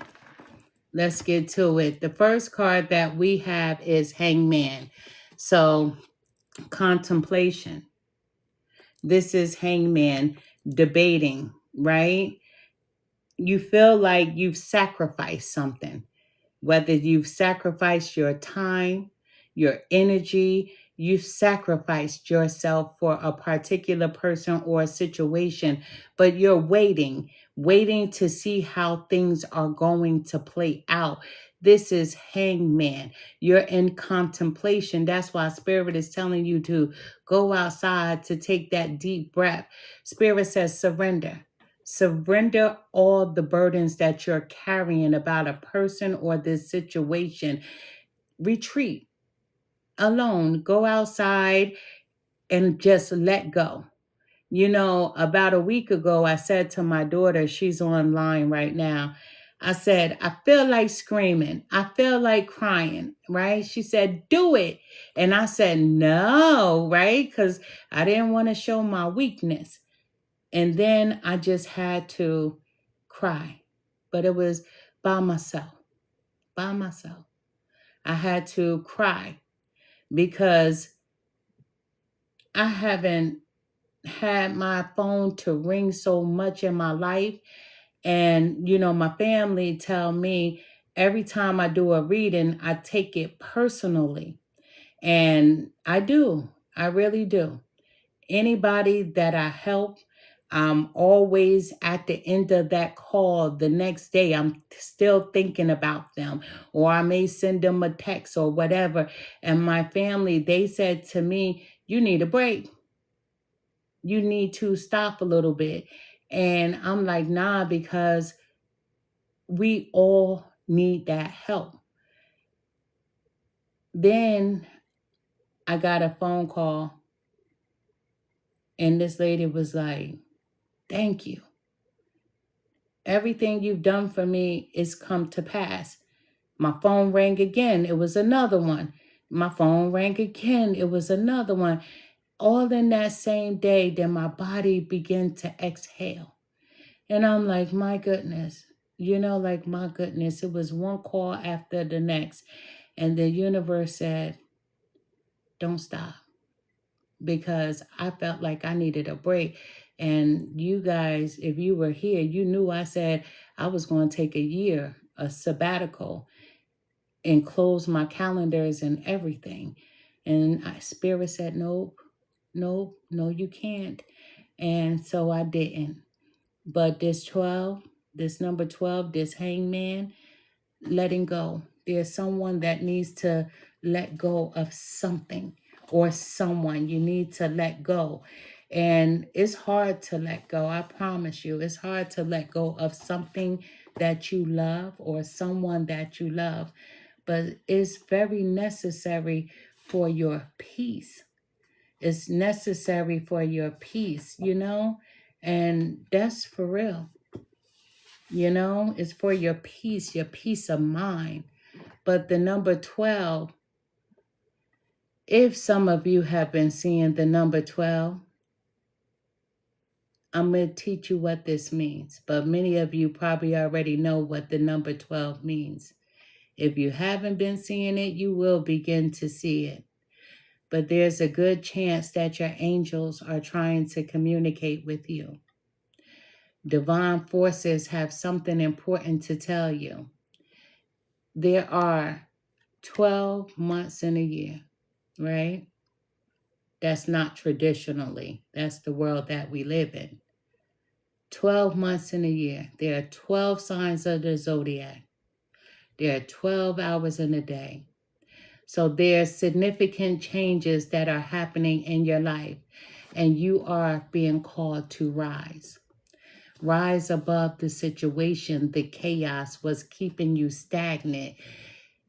Let's get to it. The first card that we have is Hangman. So, contemplation. This is Hangman, debating, right? You feel like you've sacrificed something, whether you've sacrificed your time, your energy, you've sacrificed yourself for a particular person or a situation, but you're waiting to see how things are going to play out. This is Hangman. You're in contemplation. That's why Spirit is telling you to go outside, to take that deep breath. Spirit says surrender. Surrender all the burdens that you're carrying about a person or this situation. Retreat alone. Go outside and just let go. You know, about a week ago, I said to my daughter, she's online right now. I said, I feel like screaming. I feel like crying, right? She said, do it. And I said, no, right? Because I didn't want to show my weakness. And then I just had to cry. But it was by myself. I had to cry because I haven't had my phone to ring so much in my life. And, you know, my family tell me every time I do a reading, I take it personally. And I do. I really do. Anybody that I help, I'm always at the end of that call the next day. I'm still thinking about them, or I may send them a text or whatever. And my family, they said to me, you need a break. You need to stop a little bit. And I'm like, nah, because we all need that help. Then I got a phone call, and this lady was like, thank you. Everything you've done for me is come to pass. My phone rang again. It was another one. My phone rang again. It was another one. All in that same day, then my body began to exhale. And I'm like, my goodness, you know, like, my goodness, it was one call after the next. And the universe said, don't stop. Because I felt like I needed a break. And you guys, if you were here, you knew I said I was going to take a year, a sabbatical, and close my calendars and everything. And Spirit said, nope, no, you can't. And so I didn't. But this number 12, this Hangman, letting go. There's someone that needs to let go of something, or someone you need to let go. And it's hard to let go. I promise you, it's hard to let go of something that you love or someone that you love. But it's very necessary for your peace. It's necessary for your peace, you know? And that's for real. You know, it's for your peace of mind. But the number 12, If some of you have been seeing the number 12, I'm going to teach you what this means. But many of you probably already know what the number 12 means. If you haven't been seeing it, you will begin to see it. But there's a good chance that your angels are trying to communicate with you. Divine forces have something important to tell you. There are 12 months in a year, right? That's not traditionally. That's the world that we live in. 12 months in a year. There are 12 signs of the zodiac. There are 12 hours in a day. So there's significant changes that are happening in your life, and you are being called to rise. Rise above the situation, the chaos was keeping you stagnant.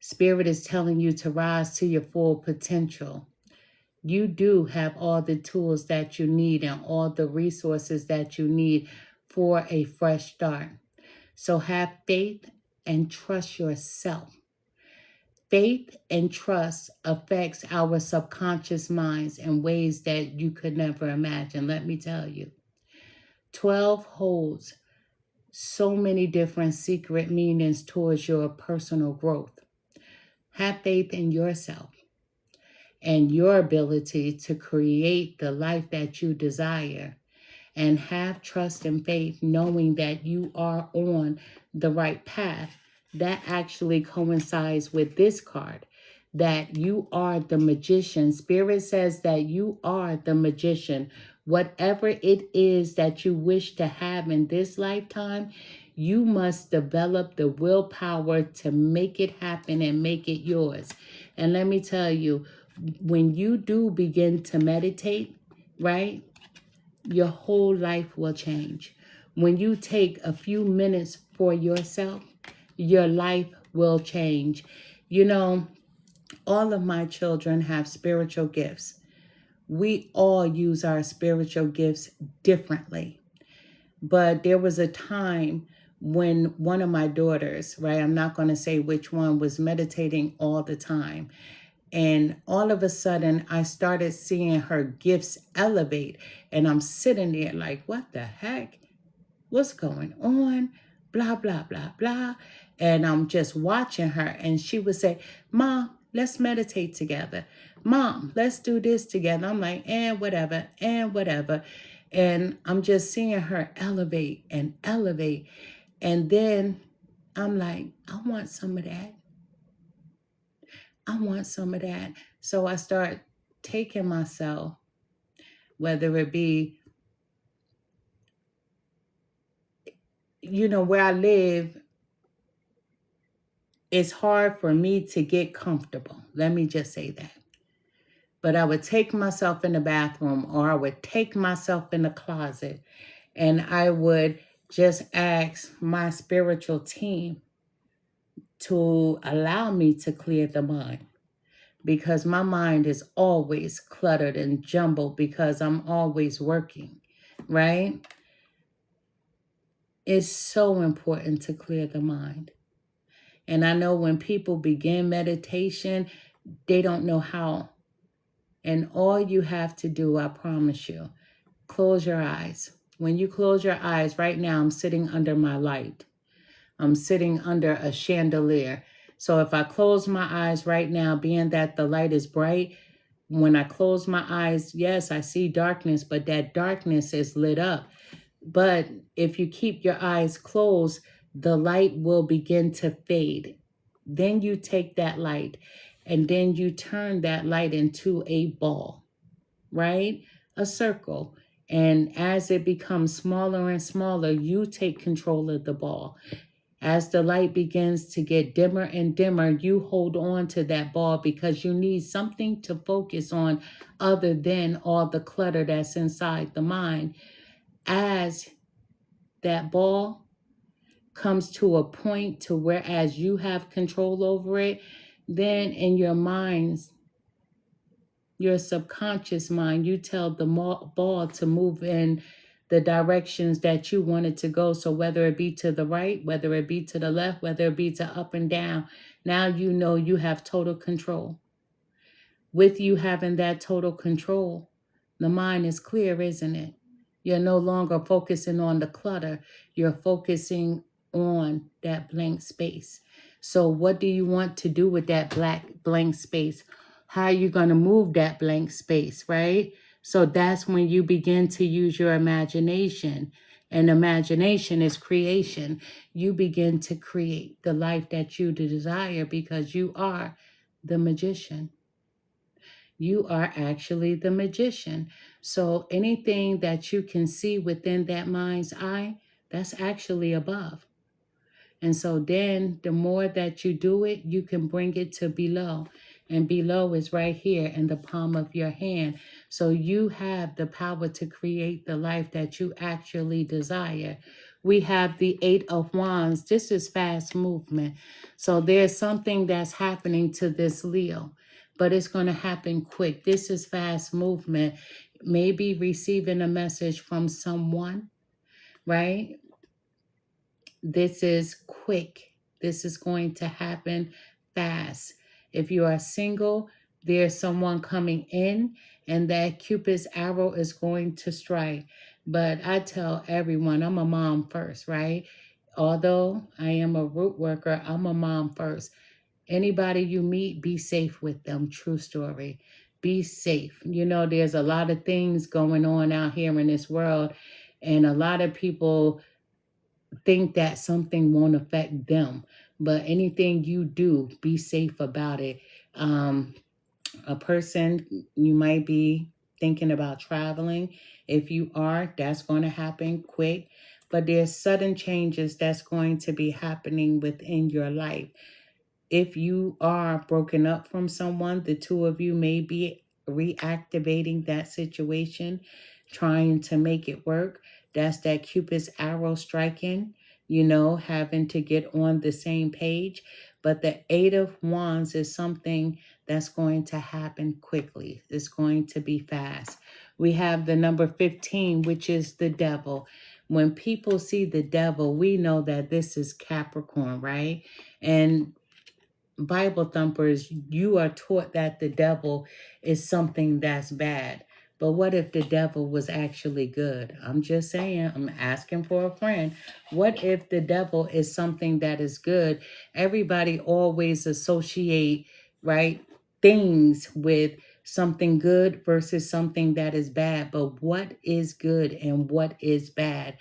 Spirit is telling you to rise to your full potential. You do have all the tools that you need and all the resources that you need for a fresh start. So have faith and trust yourself. Faith and trust affects our subconscious minds in ways that you could never imagine. Let me tell you. 12 holds so many different secret meanings towards your personal growth. Have faith in yourself and your ability to create the life that you desire. And have trust and faith knowing that you are on the right path. That actually coincides with this card, that you are the magician. Spirit says that you are the magician. Whatever it is that you wish to have in this lifetime, you must develop the willpower to make it happen and make it yours. And let me tell you, when you do begin to meditate, right, your whole life will change. When you take a few minutes for yourself, your life will change. You know, all of my children have spiritual gifts. We all use our spiritual gifts differently. But there was a time when one of my daughters, right, I'm not going to say which one, was meditating all the time. And all of a sudden, I started seeing her gifts elevate. And I'm sitting there like, what the heck? What's going on? Blah, blah, blah, blah. And I'm just watching her. And she would say, Mom, let's meditate together. Mom, let's do this together. I'm like, and whatever, and whatever. And I'm just seeing her elevate and elevate. And then I'm like, I want some of that. I want some of that. So I start taking myself, whether it be, you know, where I live, it's hard for me to get comfortable. Let me just say that. But I would take myself in the bathroom, or I would take myself in the closet, and I would just ask my spiritual team to allow me to clear the mind. Because my mind is always cluttered and jumbled because I'm always working, right? It's so important to clear the mind. And I know when people begin meditation, they don't know how. And all you have to do, I promise you, close your eyes. When you close your eyes, right now I'm sitting under my light. I'm sitting under a chandelier. So if I close my eyes right now, being that the light is bright, when I close my eyes, yes, I see darkness, but that darkness is lit up. But if you keep your eyes closed, the light will begin to fade. Then you take that light and then you turn that light into a ball, right? A circle. And as it becomes smaller and smaller, you take control of the ball. As the light begins to get dimmer and dimmer, you hold on to that ball because you need something to focus on other than all the clutter that's inside the mind. As that ball comes to a point to where as you have control over it, then in your minds, your subconscious mind, you tell the ball to move in the directions that you want it to go. So whether it be to the right, whether it be to the left, whether it be to up and down, now you know you have total control. With you having that total control, the mind is clear, isn't it? You're no longer focusing on the clutter. You're focusing on that blank space. So what do you want to do with that blank space? How are you going to move that blank space, right? So that's when you begin to use your imagination. And imagination is creation. You begin to create the life that you desire because you are the magician. You are actually the magician. So anything that you can see within that mind's eye, that's actually above. And so then the more that you do it, you can bring it to below. And below is right here in the palm of your hand. So you have the power to create the life that you actually desire. We have the Eight of Wands. This is fast movement. So there's something that's happening to this Leo, but it's going to happen quick. This is fast movement. Maybe receiving a message from someone, right? This is quick. This is going to happen fast. If you are single, there's someone coming in and that Cupid's arrow is going to strike. But I tell everyone, I'm a mom first, right? Although I am a root worker, I'm a mom first. Anybody you meet, be safe with them. True story. Be safe. You know, there's a lot of things going on out here in this world, and a lot of people think that something won't affect them. But anything you do, be safe about it. A person, you might be thinking about traveling. If you are, that's going to happen quick. But there's sudden changes that's going to be happening within your life. If you are broken up from someone, the two of you may be reactivating that situation, trying to make it work. That's that Cupid's arrow striking, you know, having to get on the same page. But the Eight of Wands is something that's going to happen quickly. It's going to be fast. We have the number 15, which is the devil. When people see the devil, we know that this is Capricorn, right? And Bible thumpers, you are taught that the devil is something that's bad. But what if the devil was actually good? I'm just saying, I'm asking for a friend. What if the devil is something that is good? Everybody always associate, right, things with something good versus something that is bad. But what is good and what is bad?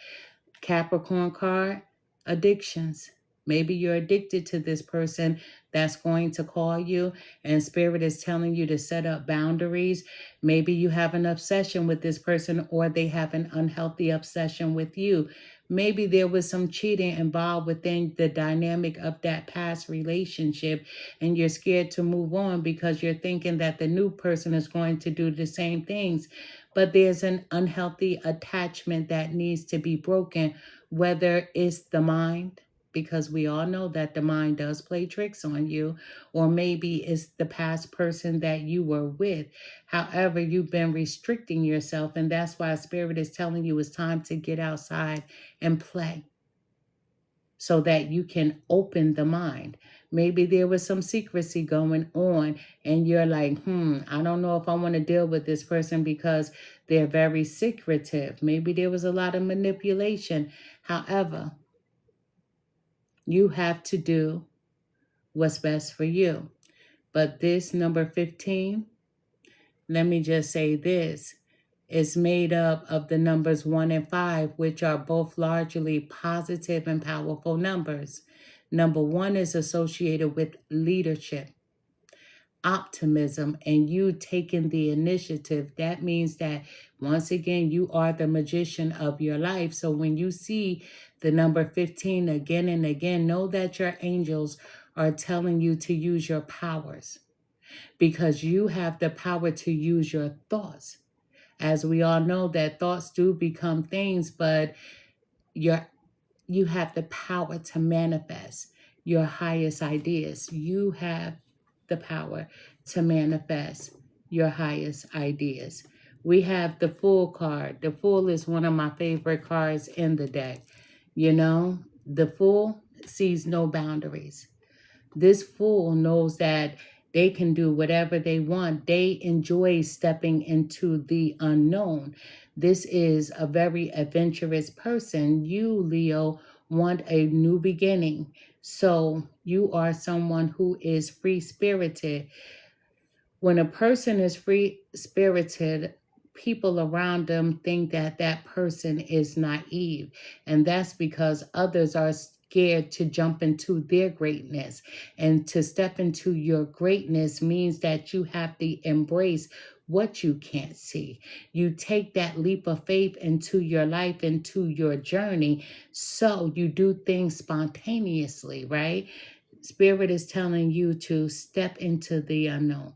Capricorn card, addictions. Maybe you're addicted to this person that's going to call you and spirit is telling you to set up boundaries. Maybe you have an obsession with this person or they have an unhealthy obsession with you. Maybe there was some cheating involved within the dynamic of that past relationship and you're scared to move on because you're thinking that the new person is going to do the same things. But there's an unhealthy attachment that needs to be broken, whether it's the mind, because we all know that the mind does play tricks on you, or maybe it's the past person that you were with. However, you've been restricting yourself, and that's why Spirit is telling you it's time to get outside and play so that you can open the mind. Maybe there was some secrecy going on and you're like, I don't know if I want to deal with this person because they're very secretive. Maybe there was a lot of manipulation. However, you have to do what's best for you. But this number 15, let me just say this, is made up of the numbers 1 and 5, which are both largely positive and powerful numbers. Number 1 is associated with leadership, optimism, and you taking the initiative. That means that, once again, you are the magician of your life. So when you see the number 15 again and again, know that your angels are telling you to use your powers because you have the power to use your thoughts. As we all know that thoughts do become things, but you have the power to manifest your highest ideas. You have the power to manifest your highest ideas. We have the Fool card. The Fool is one of my favorite cards in the deck. You know, the Fool sees no boundaries. This Fool knows that They can do whatever they want. They enjoy stepping into the unknown. This is a very adventurous person. You, Leo, want a new beginning. So you are someone who is free-spirited. When a person is free-spirited, people around them think that that person is naive. And that's because others are scared to jump into their greatness. And to step into your greatness means that you have to embrace what you can't see. You take that leap of faith into your life, into your journey. So you do things spontaneously, right? Spirit is telling you to step into the unknown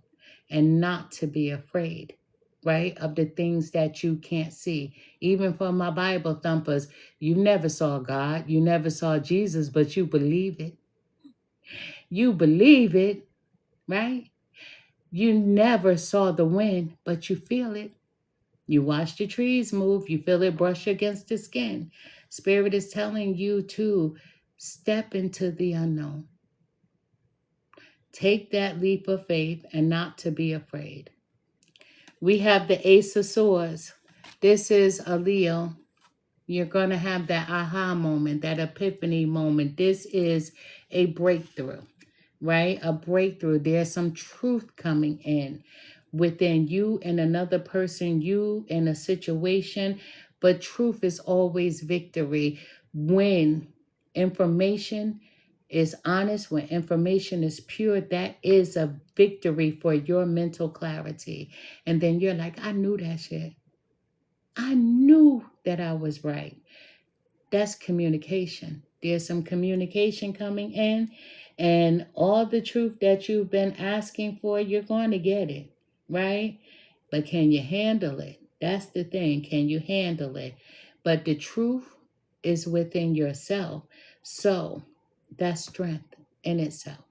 and not to be afraid, right, of the things that you can't see. Even for my Bible thumpers, you never saw God, you never saw Jesus, but you believe it. You believe it, right? You never saw the wind, but you feel it. You watch the trees move, you feel it brush against the skin. Spirit is telling you to step into the unknown. Take that leap of faith and not to be afraid. We have the Ace of Swords. This is a Leo. You're going to have that aha moment, that epiphany moment. This is a breakthrough, right? A breakthrough. There's some truth coming in within you and another person, you in a situation. But truth is always victory. When information is honest, when information is pure, that is a victory for your mental clarity. And then you're like, I knew that shit. I knew that I was right. That's communication. There's some communication coming in, and all the truth that you've been asking for, you're going to get it, right? But can you handle it? That's the thing. Can you handle it? But the truth is within yourself. So that's strength in itself.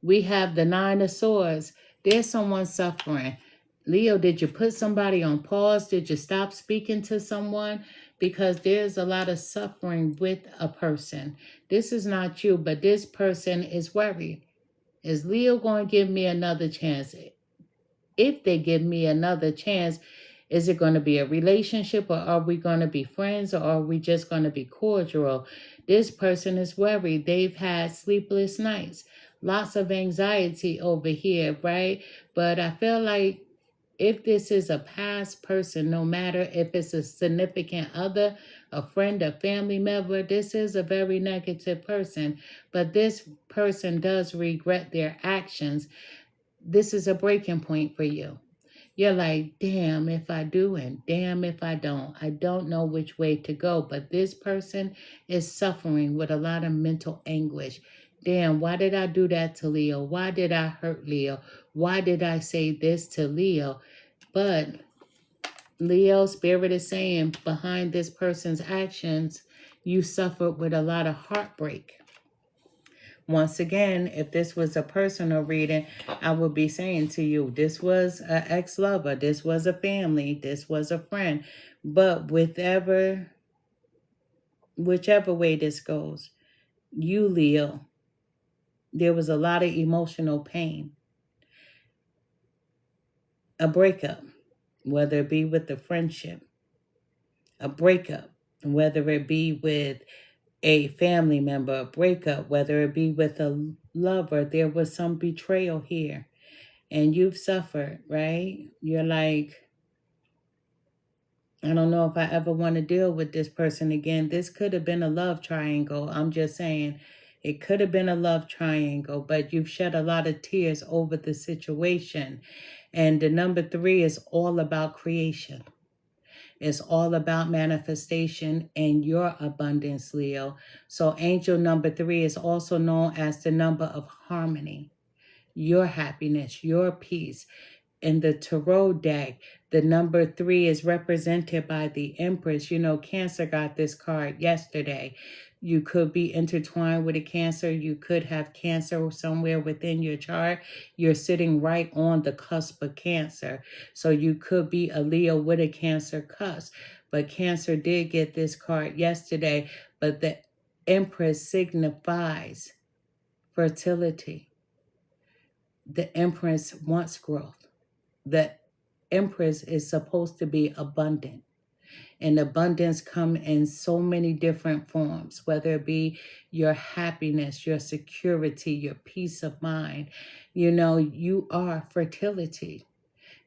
We have the Nine of Swords. There's someone suffering. Leo, did you put somebody on pause? Did you stop speaking to someone? Because there's a lot of suffering with a person. This is not you, but this person is worried. Is Leo going to give me another chance? If they give me another chance, is it going to be a relationship, or are we going to be friends, or are we just going to be cordial? This person is worried. They've had sleepless nights, lots of anxiety over here, right? But I feel like if this is a past person, no matter if it's a significant other, a friend, a family member, this is a very negative person. But this person does regret their actions. This is a breaking point for you. You're like, damn if I do and damn if I don't. I don't know which way to go. But this person is suffering with a lot of mental anguish. Damn, why did I do that to Leo? Why did I hurt Leo? Why did I say this to Leo? But Leo, Spirit is saying behind this person's actions, you suffered with a lot of heartbreak. Once again, if this was a personal reading, I would be saying to you, this was an ex-lover, this was a family, this was a friend. But whichever way this goes, you, Leo, there was a lot of emotional pain. A breakup, whether it be with a friendship, a breakup, whether it be with a family member, a breakup, whether it be with a lover, there was some betrayal here. And you've suffered, right? You're like, I don't know if I ever want to deal with this person again. This could have been a love triangle. I'm just saying, it could have been a love triangle, but you've shed a lot of tears over the situation. And the number 3 is all about creation. It's all about manifestation and your abundance, Leo. So angel number 3 is also known as the number of harmony, your happiness, your peace. In the tarot deck, the number 3 is represented by the Empress. You know, Cancer got this card yesterday. You could be intertwined with a Cancer. You could have Cancer somewhere within your chart. You're sitting right on the cusp of Cancer. So you could be a Leo with a Cancer cusp. But Cancer did get this card yesterday. But the Empress signifies fertility. the Empress wants growth. The Empress is supposed to be abundant. And abundance come in so many different forms, whether it be your happiness, your security, your peace of mind. You know, you are fertility.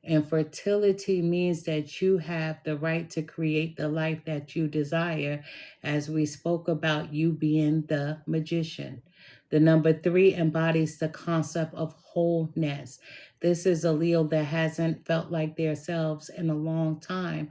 And fertility means that you have the right to create the life that you desire, as we spoke about you being the magician. The number 3 embodies the concept of wholeness. This is a Leo that hasn't felt like themselves in a long time.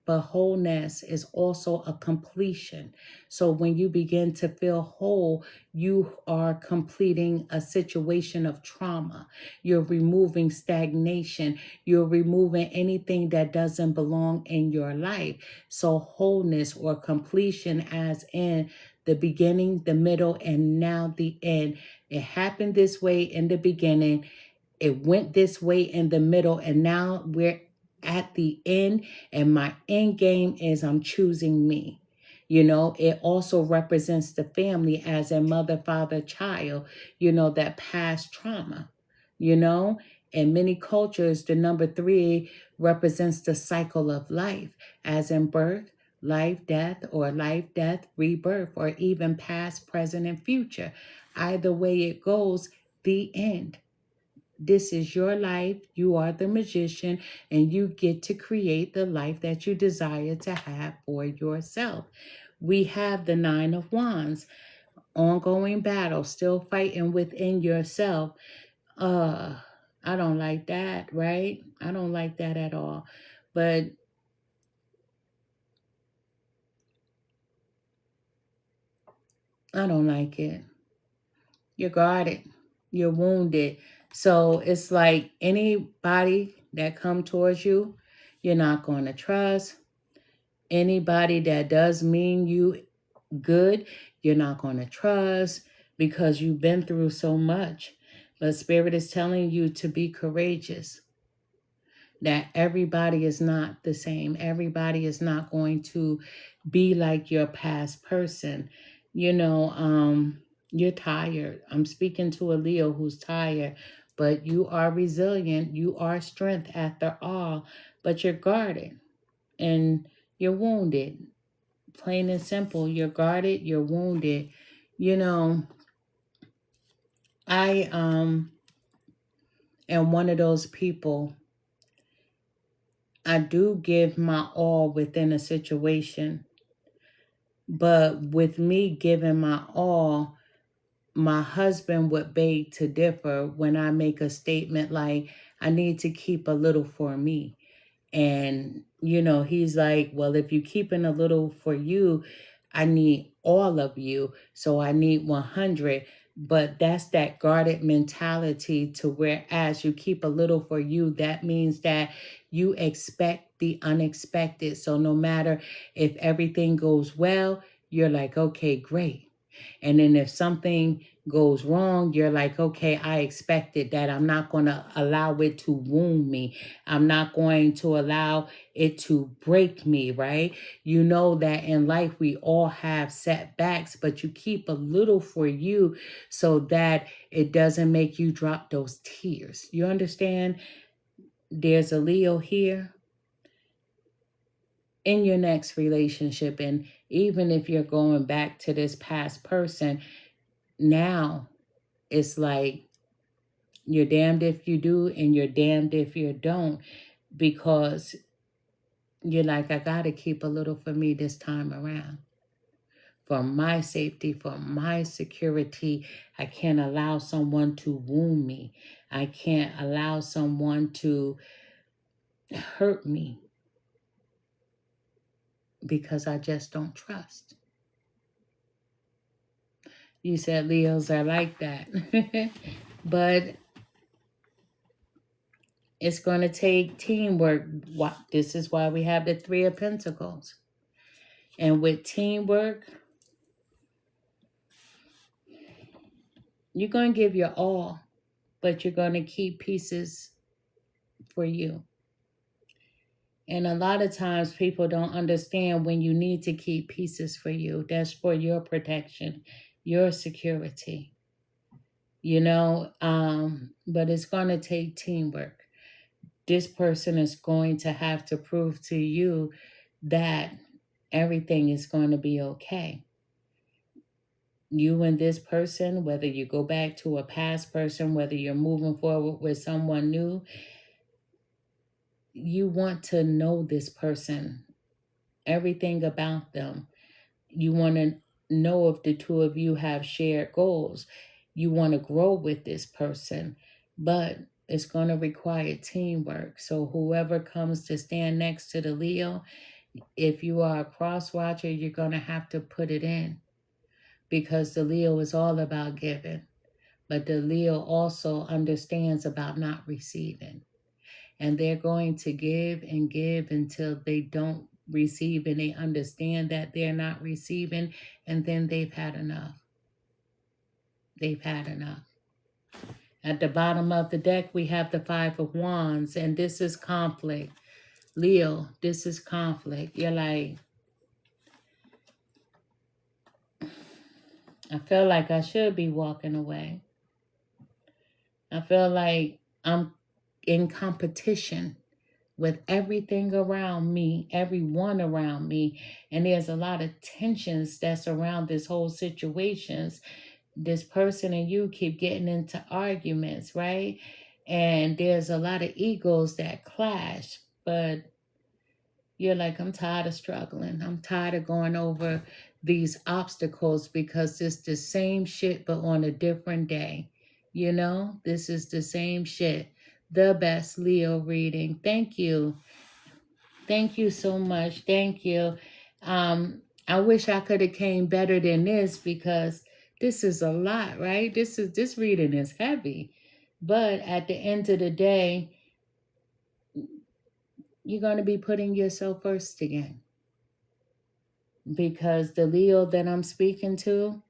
But wholeness is also a completion. So when you begin to feel whole, you are completing a situation of trauma. You're removing stagnation. You're removing anything that doesn't belong in your life. So wholeness or completion, as in the beginning, the middle, and now the end. It happened this way in the beginning. It went this way in the middle, and now we're at the end, and my end game is I'm choosing me. You know, it also represents the family as a mother, father, child, you know, that past trauma, you know. In many cultures, the number 3 represents the cycle of life, as in birth, life, death, or life, death, rebirth, or even past, present, and future. Either way it goes, the end. This is your life. You are the magician, and you get to create the life that you desire to have for yourself. We have the 9 of Wands, ongoing battle, still fighting within yourself. I don't like that, right? I don't like that at all. But I don't like it. You're guarded. You're wounded. So it's like anybody that come towards you, you're not going to trust. Anybody that does mean you good, you're not going to trust, because you've been through so much. But Spirit is telling you to be courageous, that everybody is not the same. Everybody is not going to be like your past person. You know, you're tired. I'm speaking to a Leo who's tired, but you are resilient. You are strength after all, but you're guarded and you're wounded. Plain and simple, you're guarded, you're wounded. You know, I am one of those people. I do give my all within a situation, but with me giving my all, my husband would beg to differ when I make a statement like, I need to keep a little for me. And, you know, he's like, well, if you're keeping a little for you, I need all of you. So I need 100. But that's that guarded mentality, to where as you keep a little for you, that means that you expect the unexpected. So no matter if everything goes well, you're like, okay, great. And then if something goes wrong, you're like, okay, I expected that. I'm not going to allow it to wound me. I'm not going to allow it to break me, right? You know that in life we all have setbacks, but you keep a little for you so that it doesn't make you drop those tears. You understand? There's a Leo here in your next relationship. And even if you're going back to this past person, now it's like you're damned if you do and you're damned if you don't, because you're like, I got to keep a little for me this time around. For my safety, for my security, I can't allow someone to wound me. I can't allow someone to hurt me, because I just don't trust. You said Leos are like that. But it's going to take teamwork. This is why we have the 3 of Pentacles. And with teamwork, you're going to give your all, but you're going to keep pieces for you. And a lot of times people don't understand when you need to keep pieces for you. That's for your protection, your security. you know, but it's going to take teamwork. This person is going to have to prove to you that everything is going to be okay. You and this person, whether you go back to a past person, whether you're moving forward with someone new, you want to know this person, everything about them. You want to know if the two of you have shared goals. You want to grow with this person, but it's going to require teamwork. So whoever comes to stand next to the Leo, if you are a cross watcher, you're going to have to put it in, because the Leo is all about giving, but the Leo also understands about not receiving. And they're going to give and give until they don't receive and they understand that they're not receiving, and then they've had enough. They've had enough. At the bottom of the deck, we have the Five of Wands, and this is conflict. Leo, this is conflict. You're like, I feel like I should be walking away. I feel like I'm in competition with everything around me, everyone around me. And there's a lot of tensions that's around this whole situation. This person and you keep getting into arguments, right? And there's a lot of egos that clash, but you're like, I'm tired of struggling. I'm tired of going over these obstacles, because it's the same shit, but on a different day. You know, this is the same shit. The best Leo reading. Thank you. Thank you so much. Thank you. I wish I could have came better than this, because this is a lot, right? This reading is heavy. But at the end of the day, you're going to be putting yourself first again. Because the Leo that I'm speaking to,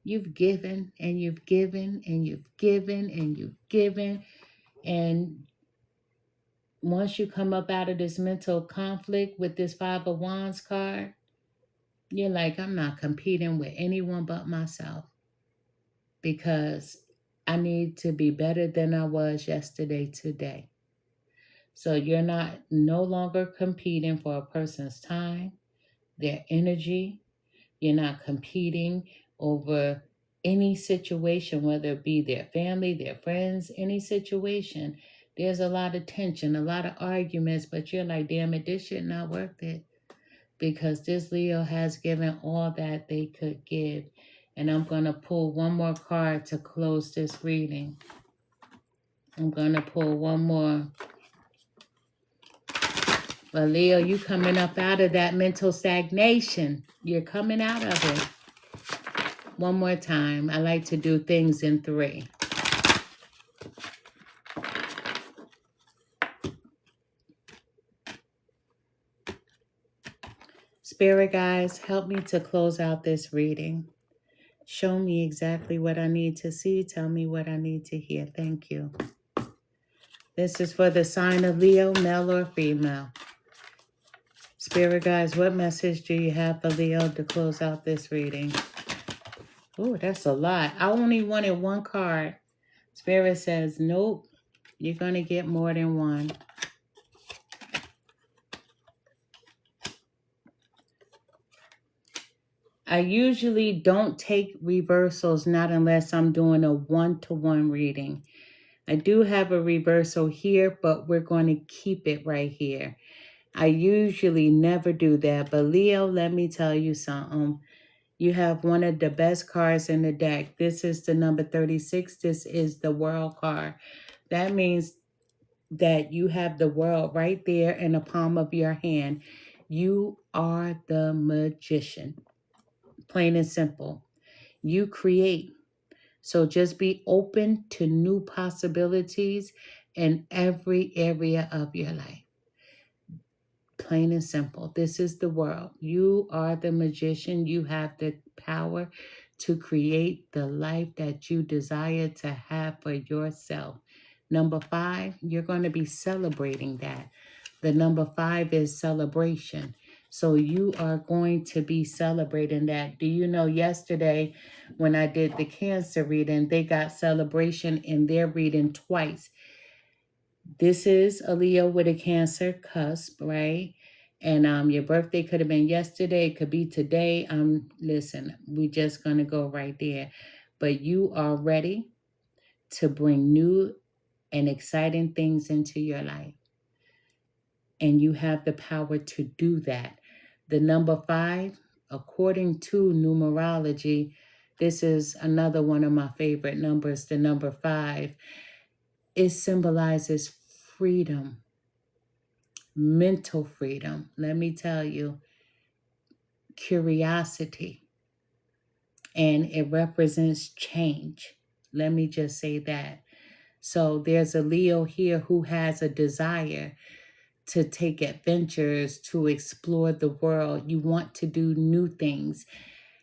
you've given and you've given and you've given and you've given. And once you come up out of this mental conflict with this Five of Wands card, you're like, I'm not competing with anyone but myself, because I need to be better than I was yesterday, today. So you're no longer competing for a person's time, their energy. You're not competing over any situation, whether it be their family, their friends, any situation. There's a lot of tension, a lot of arguments, but you're like, damn it, this shit not worth it. Because this Leo has given all that they could give. And I'm going to pull one more card to close this reading. I'm going to pull one more. But Leo, you coming up out of that mental stagnation. You're coming out of it. One more time. I like to do things in 3. Spirit guides, help me to close out this reading. Show me exactly what I need to see. Tell me what I need to hear. Thank you. This is for the sign of Leo, male or female. Spirit guides, what message do you have for Leo to close out this reading? Oh, that's a lot. I only wanted one card. Spirit says, nope, you're going to get more than one. I usually don't take reversals, not unless I'm doing a one-to-one reading. I do have a reversal here, but we're going to keep it right here. I usually never do that, but Leo, let me tell you something. You have one of the best cards in the deck. This is the number 36. This is the World card. That means that you have the world right there in the palm of your hand. You are the magician. Plain and simple. You create. So just be open to new possibilities in every area of your life. Plain and simple. This is the world. You are the magician. You have the power to create the life that you desire to have for yourself. Number 5, you're going to be celebrating that. The number 5 is celebration. So you are going to be celebrating that. Do you know yesterday when I did the Cancer reading, they got celebration in their reading twice. This is a Leo with a Cancer cusp, right? And your birthday could have been yesterday, it could be today. Listen, we just gonna go right there. But you are ready to bring new and exciting things into your life. And you have the power to do that. The number 5, according to numerology, this is another one of my favorite numbers. The number 5, it symbolizes freedom, mental freedom. Let me tell you, curiosity, and it represents change. Let me just say that. So there's a Leo here who has a desire to take adventures, to explore the world. You want to do new things,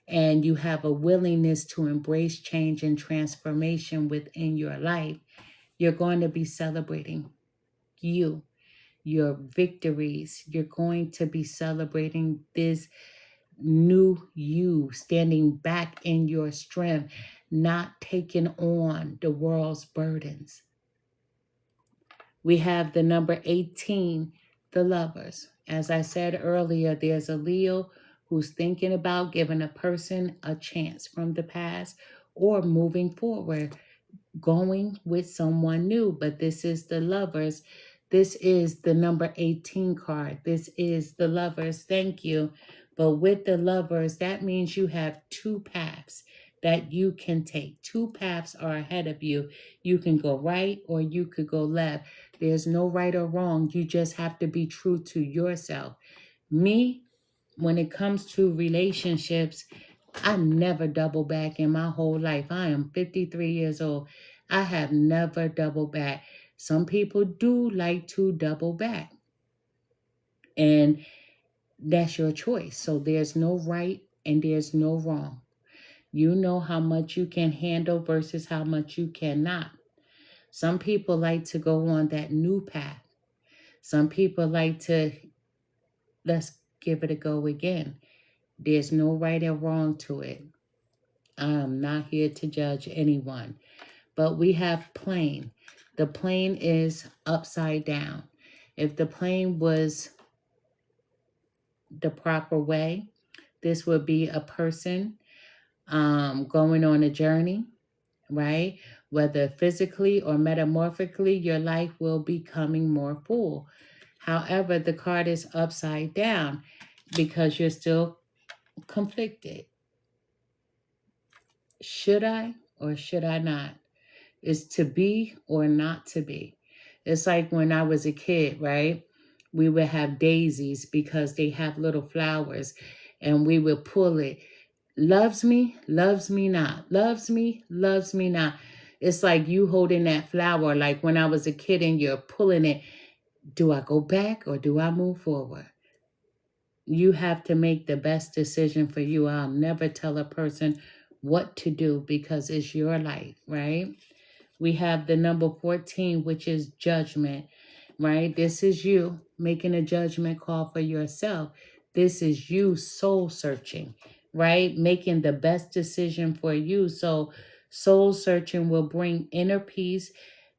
and you have a willingness to embrace change and transformation within your life. You're going to be celebrating you, your victories. You're going to be celebrating this new you, standing back in your strength, not taking on the world's burdens. We have the number 18, the Lovers. As I said earlier, there's a Leo who's thinking about giving a person a chance from the past or moving forward, going with someone new. But this is the Lovers. This is the number 18 card. This is the Lovers. Thank you. But with the Lovers, that means you have two paths that you can take. Two paths are ahead of you. You can go right or you could go left. There's no right or wrong. You just have to be true to yourself. Me, when it comes to relationships, I never double back in my whole life. I am 53 years old. I have never doubled back. Some people do like to double back, and that's your choice. So there's no right and there's no wrong. You know how much you can handle versus how much you cannot. Some people like to go on that new path. Some people like to, let's give it a go again. There's no right or wrong to it. I'm not here to judge anyone. But we have plane. The plane is upside down. If the plane was the proper way, this would be a person going on a journey, right? Whether physically or metamorphically, your life will be becoming more full. However, the card is upside down because you're still conflicted. Should I or should I not? Is to be or not to be. It's like when I was a kid, right? We would have daisies because they have little flowers, and we would pull it. Loves me not. Loves me not. It's like you holding that flower, like when I was a kid and you're pulling it. Do I go back or do I move forward? You have to make the best decision for you. I'll never tell a person what to do because it's your life, right? We have the number 14, which is judgment, right? This is you making a judgment call for yourself. This is you soul searching, right? Making the best decision for you. So soul searching will bring inner peace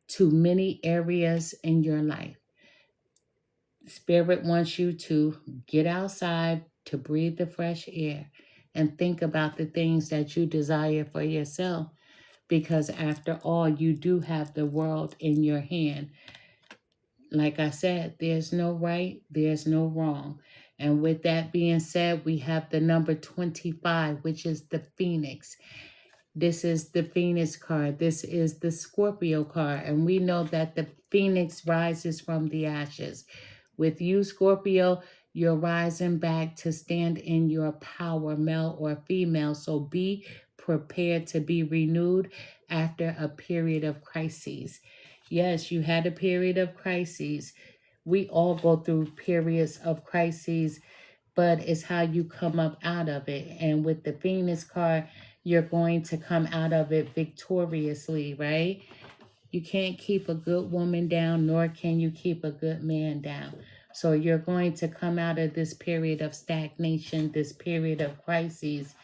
to many areas in your life. Spirit wants you to get outside, to breathe the fresh air, and think about the things that you desire for yourself. Because after all, you do have the world in your hand. Like I said, there's no right, there's no wrong. And with that being said, we have the number 25, which is the Phoenix. This is the Phoenix card. This is the Scorpio card. And we know that the Phoenix rises from the ashes. With you, Scorpio, you're rising back to stand in your power, male or female. So be prepared to be renewed after a period of crises. Yes, you had a period of crises. We all go through periods of crises, but it's how you come up out of it. And with the Phoenix card, you're going to come out of it victoriously, right? You can't keep a good woman down, nor can you keep a good man down. So you're going to come out of this period of stagnation, this period of crises,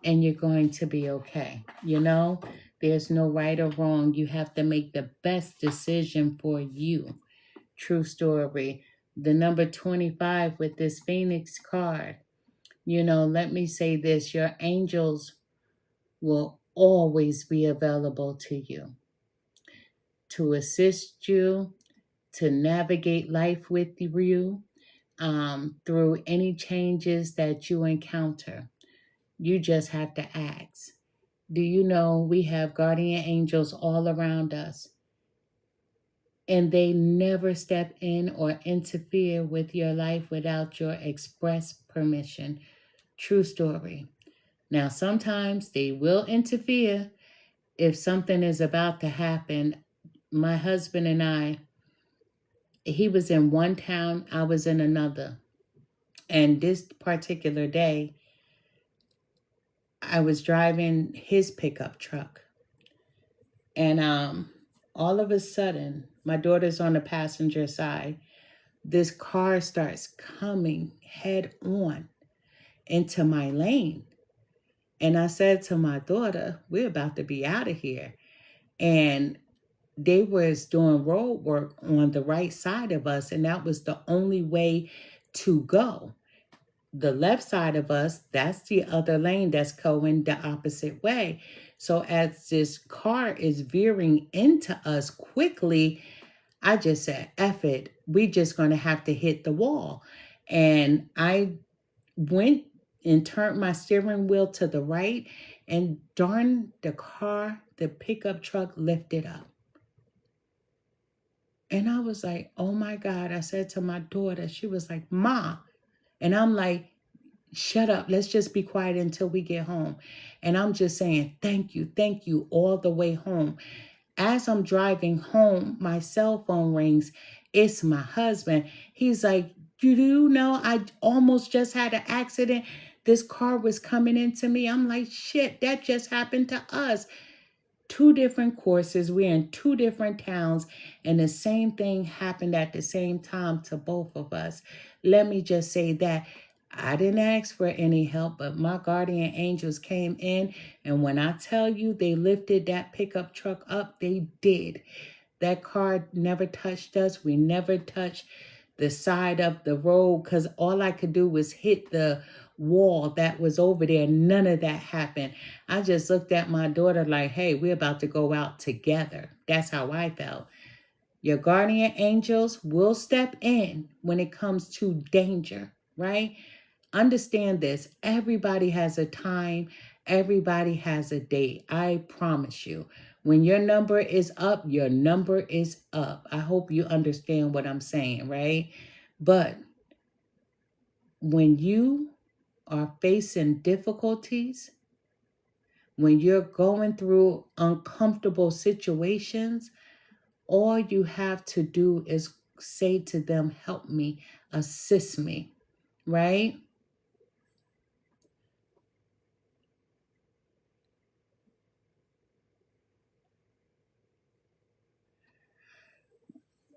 and you're going to be okay. You know, there's no right or wrong. You have to make the best decision for you. True story. The number 25 with this Phoenix card. You know, let me say this, your angels will always be available to you to assist you, to navigate life with you through any changes that you encounter. You just have to ask. Do you know we have guardian angels all around us? And they never step in or interfere with your life without your express permission. True story. Now, sometimes they will interfere if something is about to happen. My husband and I, he was in one town, I was in another. And this particular day, I was driving his pickup truck. And all of a sudden, my daughter's on the passenger side. This car starts coming head on into my lane. And I said to my daughter, we're about to be out of here. And they was doing road work on the right side of us, and that was the only way to go. The left side of us, that's the other lane that's going the opposite way. So as this car is veering into us quickly, I just said, F it, we just going to have to hit the wall. And I went and turned my steering wheel to the right, and darn, the pickup truck lifted up. And I was like, oh my God. I said to my daughter, she was like, Ma. And I'm like, shut up. Let's just be quiet until we get home. And I'm just saying, thank you, all the way home. As I'm driving home, my cell phone rings. It's my husband. He's like, you do know I almost just had an accident. This car was coming into me. I'm like, shit, that just happened to us. 2 different courses. We're in 2 different towns, and the same thing happened at the same time to both of us. Let me just say that I didn't ask for any help, but my guardian angels came in, and when I tell you they lifted that pickup truck up, they did. That car never touched us. We never touched the side of the road because all I could do was hit the wall that was over there. None of that happened. I just looked at my daughter like, hey, we're about to go out together. That's how I felt. Your guardian angels will step in when it comes to danger, right? Understand this. Everybody has a time. Everybody has a date. I promise you. When your number is up, your number is up. I hope you understand what I'm saying, right? But when you are facing difficulties, when you're going through uncomfortable situations, all you have to do is say to them, help me, assist me, right?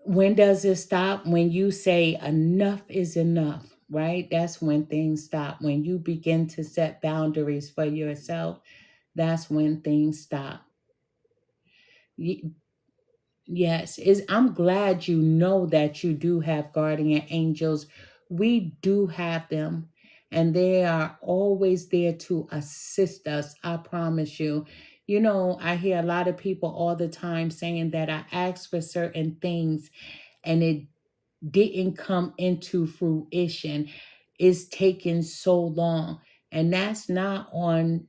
When does it stop? When you say enough is enough, right? That's when things stop. When you begin to set boundaries for yourself, that's when things stop. Yes, I'm glad you know that you do have guardian angels. We do have them, and they are always there to assist us. I promise you. You know, I hear a lot of people all the time saying that I asked for certain things and it didn't come into fruition. It's taken so long, and that's not on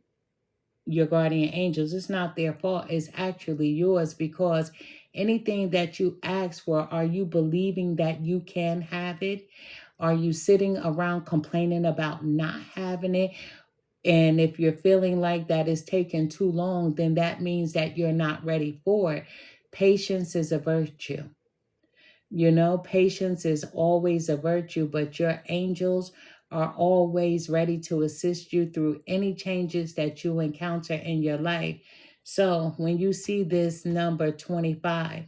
your guardian angels. It's not their fault. It's actually yours, because anything that you ask for, are you believing that you can have it? Are you sitting around complaining about not having it? And if you're feeling like that is taking too long, then that means that you're not ready for it. Patience is a virtue. You know, patience is always a virtue, but your angels are always ready to assist you through any changes that you encounter in your life. So when you see this number 25,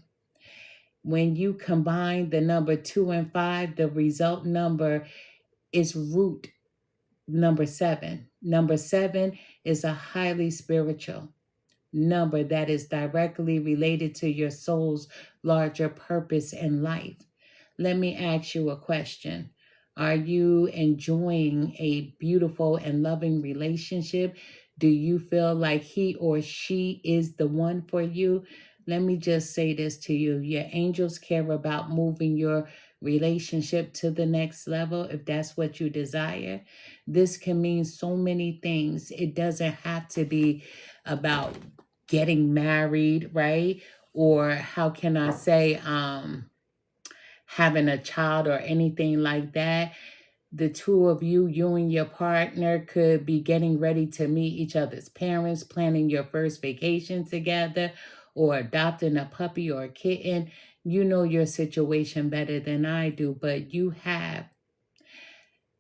When you combine the number 2 and 5, the result number is root number 7. Number 7 is a highly spiritual number that is directly related to your soul's larger purpose in life. Let me ask you a question. Are you enjoying a beautiful and loving relationship? Do you feel like he or she is the one for you? Let me just say this to you. Your angels care about moving your relationship to the next level if that's what you desire. This can mean so many things. It doesn't have to be about getting married, right? Or how can I say, having a child or anything like that. The two of you, you and your partner, could be getting ready to meet each other's parents, planning your first vacation together, or adopting a puppy or a kitten. You know your situation better than I do, but you have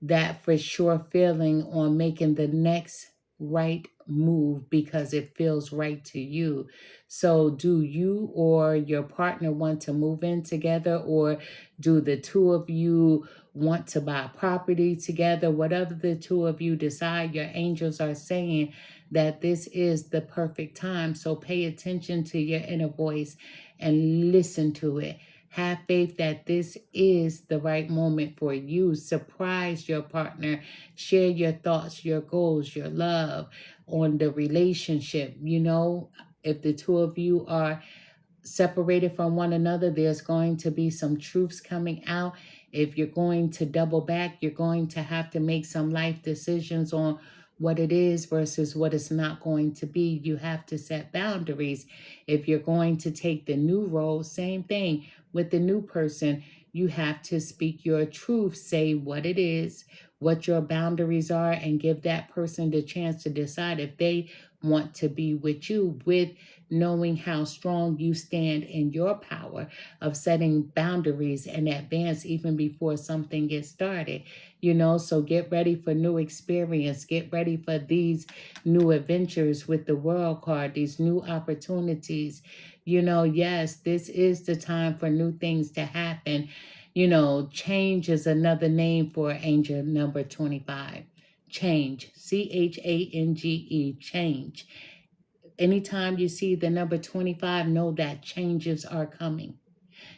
that for sure feeling on making the next right move because it feels right to you. So do you or your partner want to move in together, or do the two of you want to buy property together? Whatever the two of you decide, your angels are saying that this is the perfect time. So pay attention to your inner voice and listen to it. Have faith that this is the right moment for you. Surprise your partner. Share your thoughts, your goals, your love on the relationship. You know, if the two of you are separated from one another, there's going to be some truths coming out. If you're going to double back, you're going to have to make some life decisions on what it is versus what it's not going to be. You have to set boundaries. If you're going to take the new role, same thing with the new person. You have to speak your truth, say what it is, what your boundaries are, and give that person the chance to decide if they want to be with you, with knowing how strong you stand in your power of setting boundaries in advance even before something gets started. You know, so get ready for new experience. Get ready for these new adventures with the World card, these new opportunities. You know, yes, this is the time for new things to happen. You know, change is another name for angel number 25. Change, CHANGE, change. Anytime you see the number 25, know that changes are coming.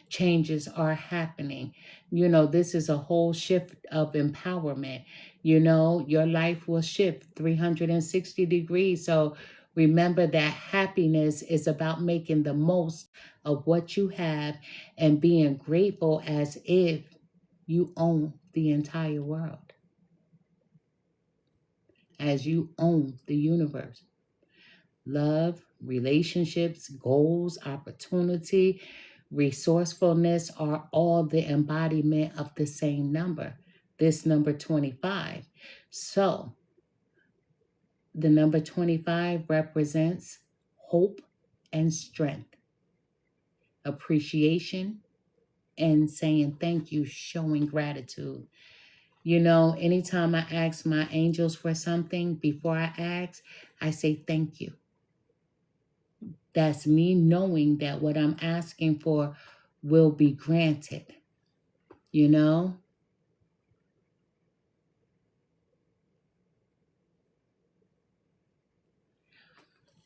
Changes are happening. You know, this is a whole shift of empowerment. You know, your life will shift 360 degrees. So remember that happiness is about making the most of what you have and being grateful as if you own the entire world, as you own the universe. Love, relationships, goals, opportunity, resourcefulness are all the embodiment of the same number, this number 25. So the number 25 represents hope and strength, appreciation, and saying thank you, showing gratitude. You know, anytime I ask my angels for something, before I ask, I say thank you. That's me knowing that what I'm asking for will be granted, you know?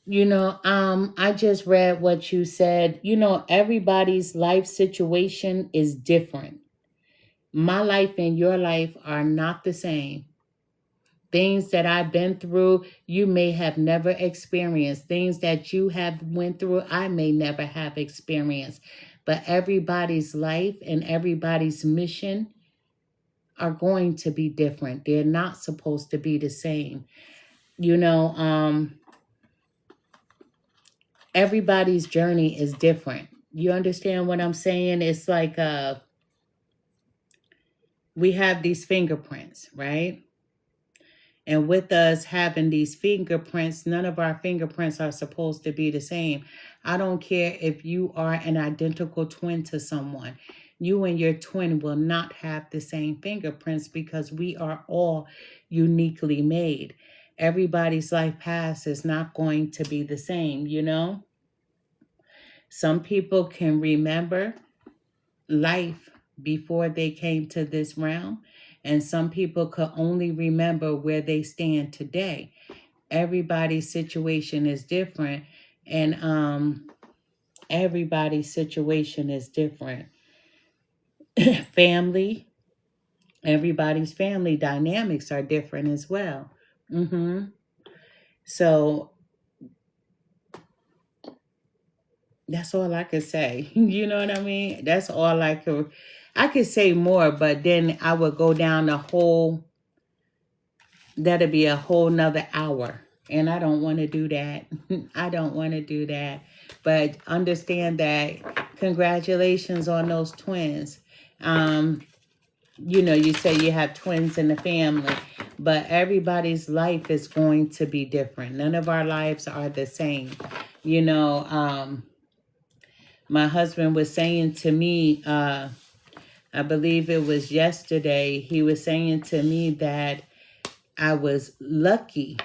You know, I just read what you said. You know, everybody's life situation is different. My life and your life are not the same. Things that I've been through, you may have never experienced. Things that you have went through, I may never have experienced. But everybody's life and everybody's mission are going to be different. They're not supposed to be the same. You know, everybody's journey is different. You understand what I'm saying? It's like we have these fingerprints, right? And with us having these fingerprints, none of our fingerprints are supposed to be the same. I don't care if you are an identical twin to someone. You and your twin will not have the same fingerprints because we are all uniquely made. Everybody's life path is not going to be the same, you know? Some people can remember life before they came to this realm, and some people could only remember where they stand today. Everybody's situation is different, and everybody's situation is different. Family, everybody's family dynamics are different as well. So that's all I could say. You know what I mean? That's all I could say more, but then I would go down that'd be a whole nother hour. And I don't want to do that. I don't want to do that. But understand that congratulations on those twins. You say you have twins in the family, but everybody's life is going to be different. None of our lives are the same. My husband was saying to me, I believe it was yesterday, he was saying to me that I was lucky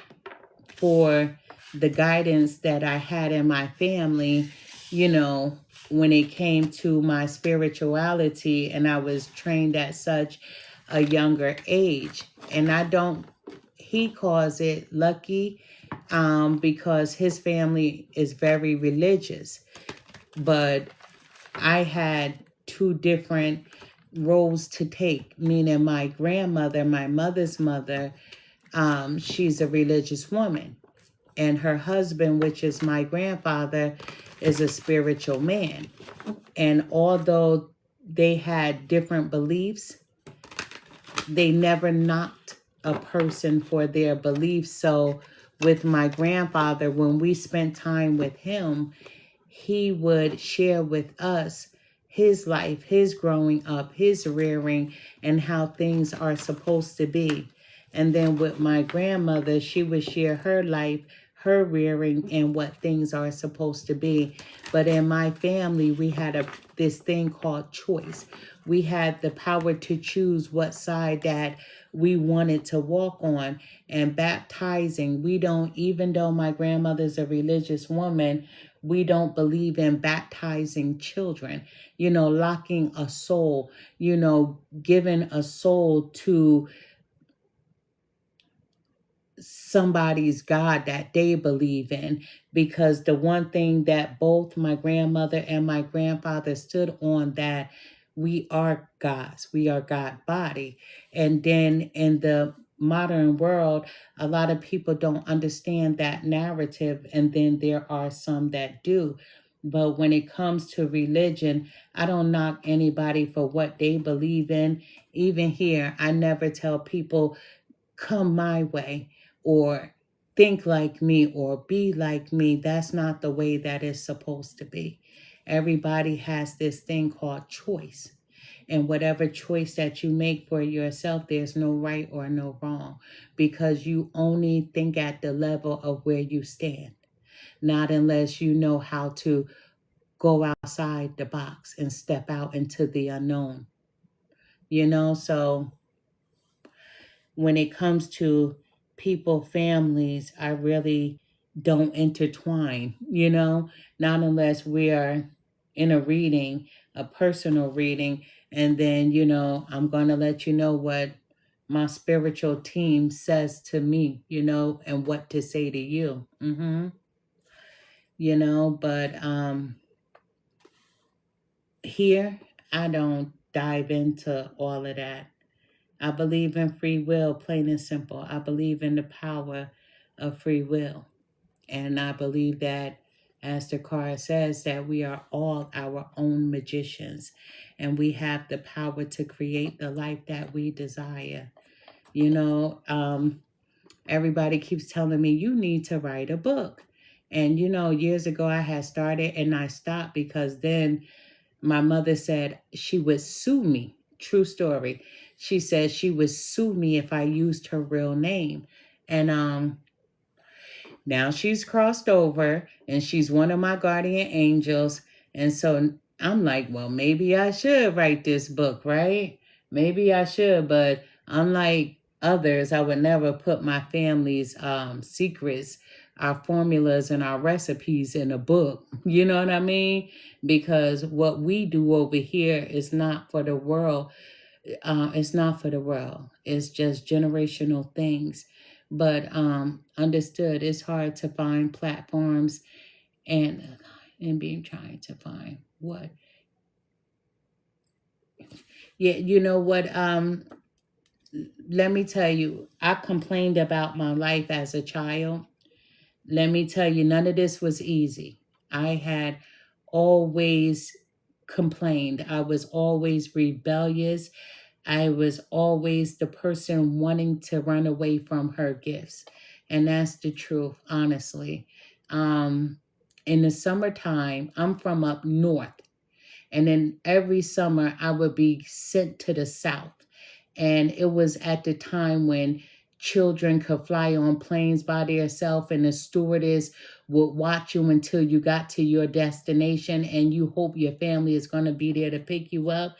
for the guidance that I had in my family, when it came to my spirituality, and I was trained at such a younger age. And he calls it lucky because his family is very religious. But I had two different roles to take, meaning my grandmother, my mother's mother, she's a religious woman. And her husband, which is my grandfather, is a spiritual man. And although they had different beliefs, they never knocked a person for their beliefs. So with my grandfather, when we spent time with him, he would share with us his life, his growing up, his rearing, and how things are supposed to be. And then with my grandmother, she would share her life, her rearing, and what things are supposed to be. But in my family, we had this thing called choice. We had the power to choose what side that we wanted to walk on. And baptizing, even though my grandmother's a religious woman, we don't believe in baptizing children, locking a soul, giving a soul to somebody's God that they believe in. Because the one thing that both my grandmother and my grandfather stood on, that we are God's, we are God body. And then in the modern world, a lot of people don't understand that narrative, and then there are some that do. But when it comes to religion, I don't knock anybody for what they believe in. Even here, I never tell people, come my way, or think like me, or be like me. That's not the way that it's supposed to be. Everybody has this thing called choice. And whatever choice that you make for yourself, there's no right or no wrong, because you only think at the level of where you stand, not unless you know how to go outside the box and step out into the unknown. So when it comes to people, families, I really don't intertwine, not unless we are in a reading, a personal reading. And then, I'm going to let you know what my spiritual team says to me, and what to say to you. But here, I don't dive into all of that. I believe in free will, plain and simple. I believe in the power of free will. And I believe that, as the card says, that we are all our own magicians, and we have the power to create the life that we desire. Everybody keeps telling me, you need to write a book. And, years ago I had started and I stopped, because then my mother said she would sue me. True story. She said she would sue me if I used her real name. And now she's crossed over and she's one of my guardian angels. And so I'm like, well, maybe I should write this book, right? Maybe I should. But unlike others, I would never put my family's secrets our formulas and our recipes in a book. You know what I mean? Because what we do over here is not for the world. It's not for the world. It's just generational things. But understood, it's hard to find platforms and being trying to find what. Yeah, you know what? Let me tell you, I complained about my life as a child. Let me tell you, none of this was easy. I had always complained. I was always rebellious. I was always the person wanting to run away from her gifts. And that's the truth, honestly. Um, in the summertime, I'm from up north. And then every summer I would be sent to the South. And it was at the time when children could fly on planes by themselves and the stewardess would watch you until you got to your destination and you hope your family is going to be there to pick you up.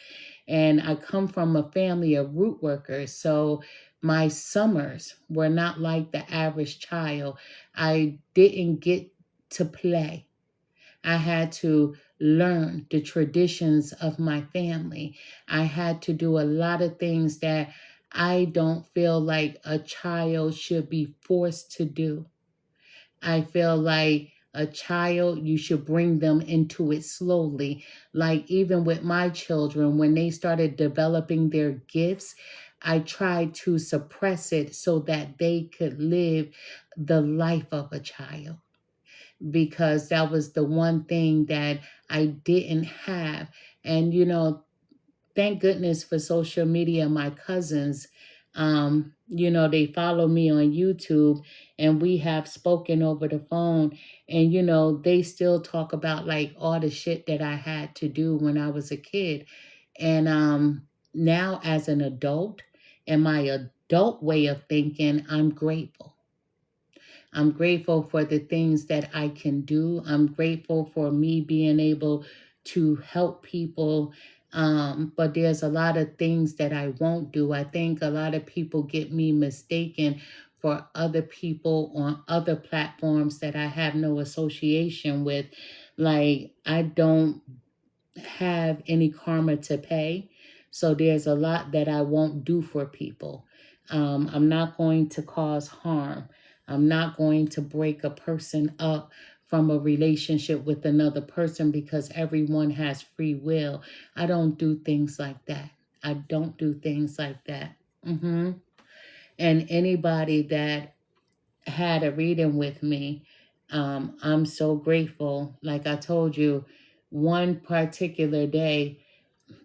And I come from a family of root workers. So my summers were not like the average child. I didn't get to play. I had to learn the traditions of my family. I had to do a lot of things that I don't feel like a child should be forced to do. I feel like a child, you should bring them into it slowly. Like even with my children, when they started developing their gifts, I tried to suppress it so that they could live the life of a child, because that was the one thing that I didn't have. And, thank goodness for social media. My cousins, they follow me on YouTube and we have spoken over the phone. And, they still talk about like all the shit that I had to do when I was a kid. And now as an adult, in my adult way of thinking, I'm grateful. I'm grateful for the things that I can do. I'm grateful for me being able to help people. But there's a lot of things that I won't do. I think a lot of people get me mistaken for other people on other platforms that I have no association with. Like, I don't have any karma to pay. So there's a lot that I won't do for people. I'm not going to cause harm. I'm not going to break a person up from a relationship with another person because everyone has free will. I don't do things like that. I don't do things like that. And anybody that had a reading with me, I'm so grateful. Like I told you, one particular day,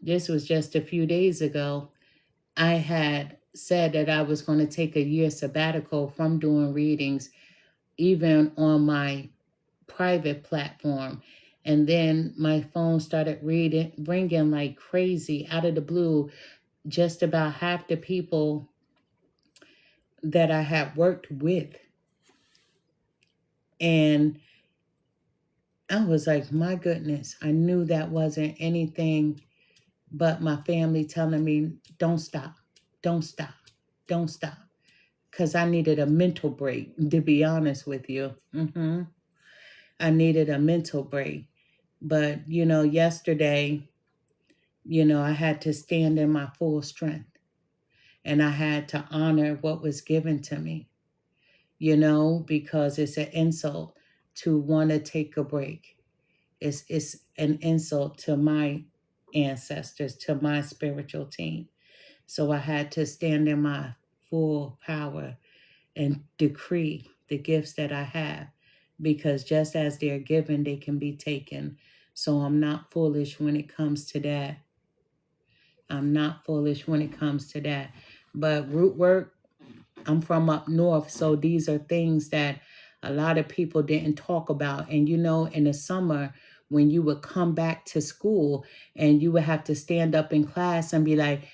this was just a few days ago, I had said that I was going to take a year sabbatical from doing readings, even on my private platform. And then my phone started ringing like crazy out of the blue. Just about half the people that I had worked with. And I was like, my goodness, I knew that wasn't anything but my family telling me, don't stop, don't stop, don't stop. Because I needed a mental break, to be honest with you. I needed a mental break. But, yesterday, I had to stand in my full strength. And I had to honor what was given to me, because it's an insult to want to take a break. It's an insult to my ancestors, to my spiritual team. So I had to stand in my full power and decree the gifts that I have, because just as they're given, they can be taken. So I'm not foolish when it comes to that. I'm not foolish when it comes to that. But root work, I'm from up north, so these are things that a lot of people didn't talk about. And in the summer, when you would come back to school and you would have to stand up in class and be like,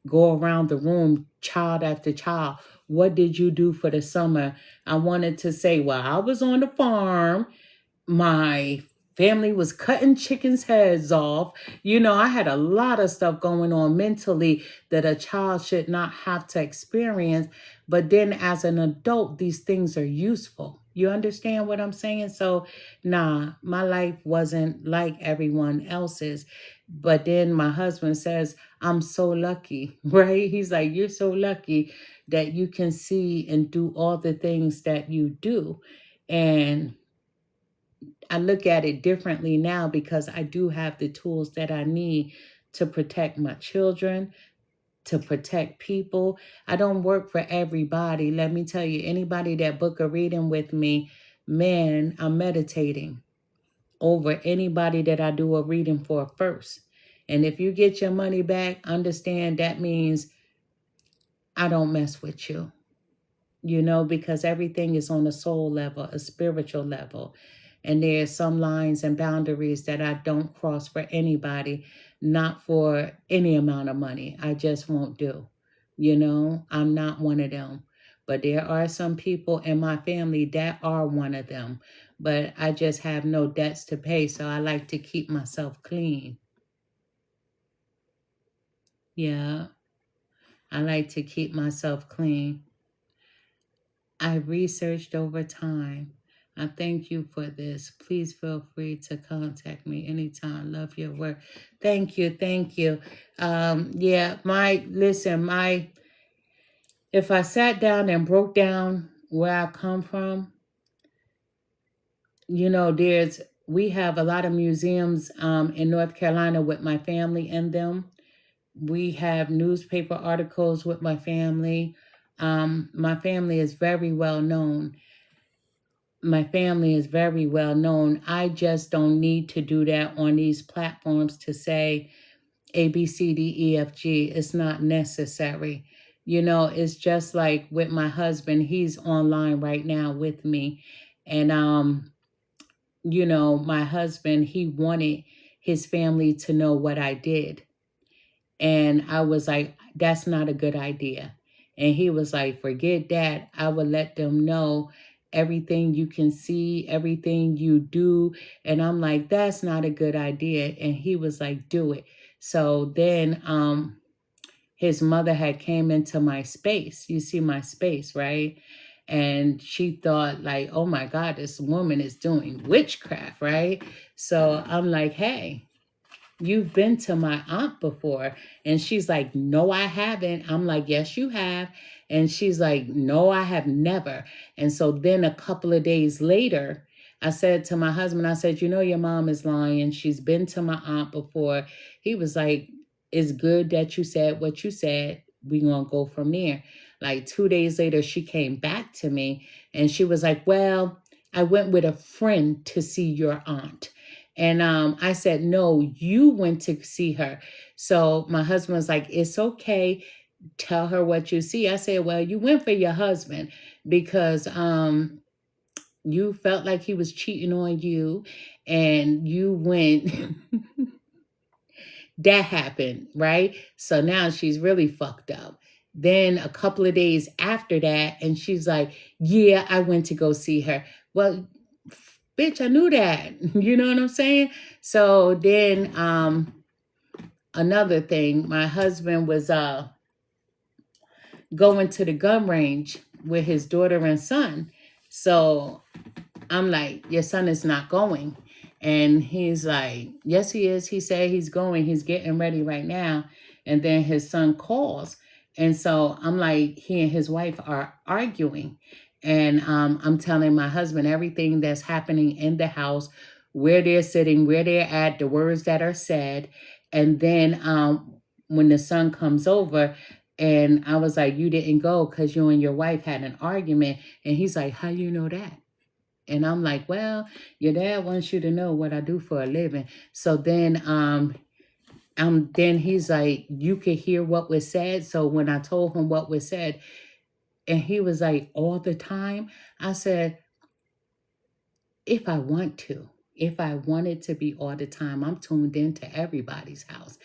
go around the room, child after child, what did you do for the summer? I wanted to say, well, I was on the farm. My family was cutting chickens' heads off. I had a lot of stuff going on mentally that a child should not have to experience. But then as an adult, these things are useful. You understand what I'm saying? So, nah, my life wasn't like everyone else's. But then my husband says, I'm so lucky, right? He's like, you're so lucky that you can see and do all the things that you do. And I look at it differently now because I do have the tools that I need to protect my children, to protect people. I don't work for everybody. Let me tell you, anybody that book a reading with me, man, I'm meditating over anybody that I do a reading for first. And if you get your money back, understand that means I don't mess with you, because everything is on a soul level, a spiritual level. And there's some lines and boundaries that I don't cross for anybody, not for any amount of money. I just won't do. I'm not one of them. But there are some people in my family that are one of them. But I just have no debts to pay, so I like to keep myself clean. Yeah, I like to keep myself clean. I researched over time. I thank you for this. Please feel free to contact me anytime. Love your work. Thank you. Thank you. If I sat down and broke down where I come from, we have a lot of museums in North Carolina with my family in them. We have newspaper articles with my family. My family is very well known. My family is very well known. I just don't need to do that on these platforms to say A, B, C, D, E, F, G. It's not necessary. It's just like with my husband. He's online right now with me. And, my husband, he wanted his family to know what I did. And I was like, that's not a good idea. And he was like, forget that. I would let them know everything you can see, everything you do. And I'm like, that's not a good idea. And he was like, do it. So then his mother had came into my space. You see my space, right? And she thought like, oh my God, this woman is doing witchcraft, right? So I'm like, hey, you've been to my aunt before. And she's like, no, I haven't. I'm like, yes, you have. And she's like, no, I have never. And so then a couple of days later, I said to my husband, I said, your mom is lying. She's been to my aunt before. He was like, it's good that you said what you said. We're going to go from there. Like 2 days later, she came back to me and she was like, well, I went with a friend to see your aunt. And I said, no, you went to see her. So my husband was like, it's okay. Tell her what you see. I said, well, you went for your husband because you felt like he was cheating on you and you went. That happened, right? So now she's really fucked up. Then a couple of days after that, and she's like, yeah, I went to go see her. Well, bitch, I knew that. You know what I'm saying? So then another thing, my husband was going to the gun range with his daughter and son. So I'm like, your son is not going. And he's like, yes, he is. He said he's going. He's getting ready right now. And then his son calls. And so I'm like, he and his wife are arguing. And I'm telling my husband everything that's happening in the house, where they're sitting, where they're at, the words that are said. And then when the son comes over, and I was like, you didn't go because you and your wife had an argument. And he's like, how you know that? And I'm like, well, your dad wants you to know what I do for a living. So then then he's like, you could hear what was said. So when I told him what was said, and he was like, all the time, I said, if I wanted to be all the time, I'm tuned into everybody's house.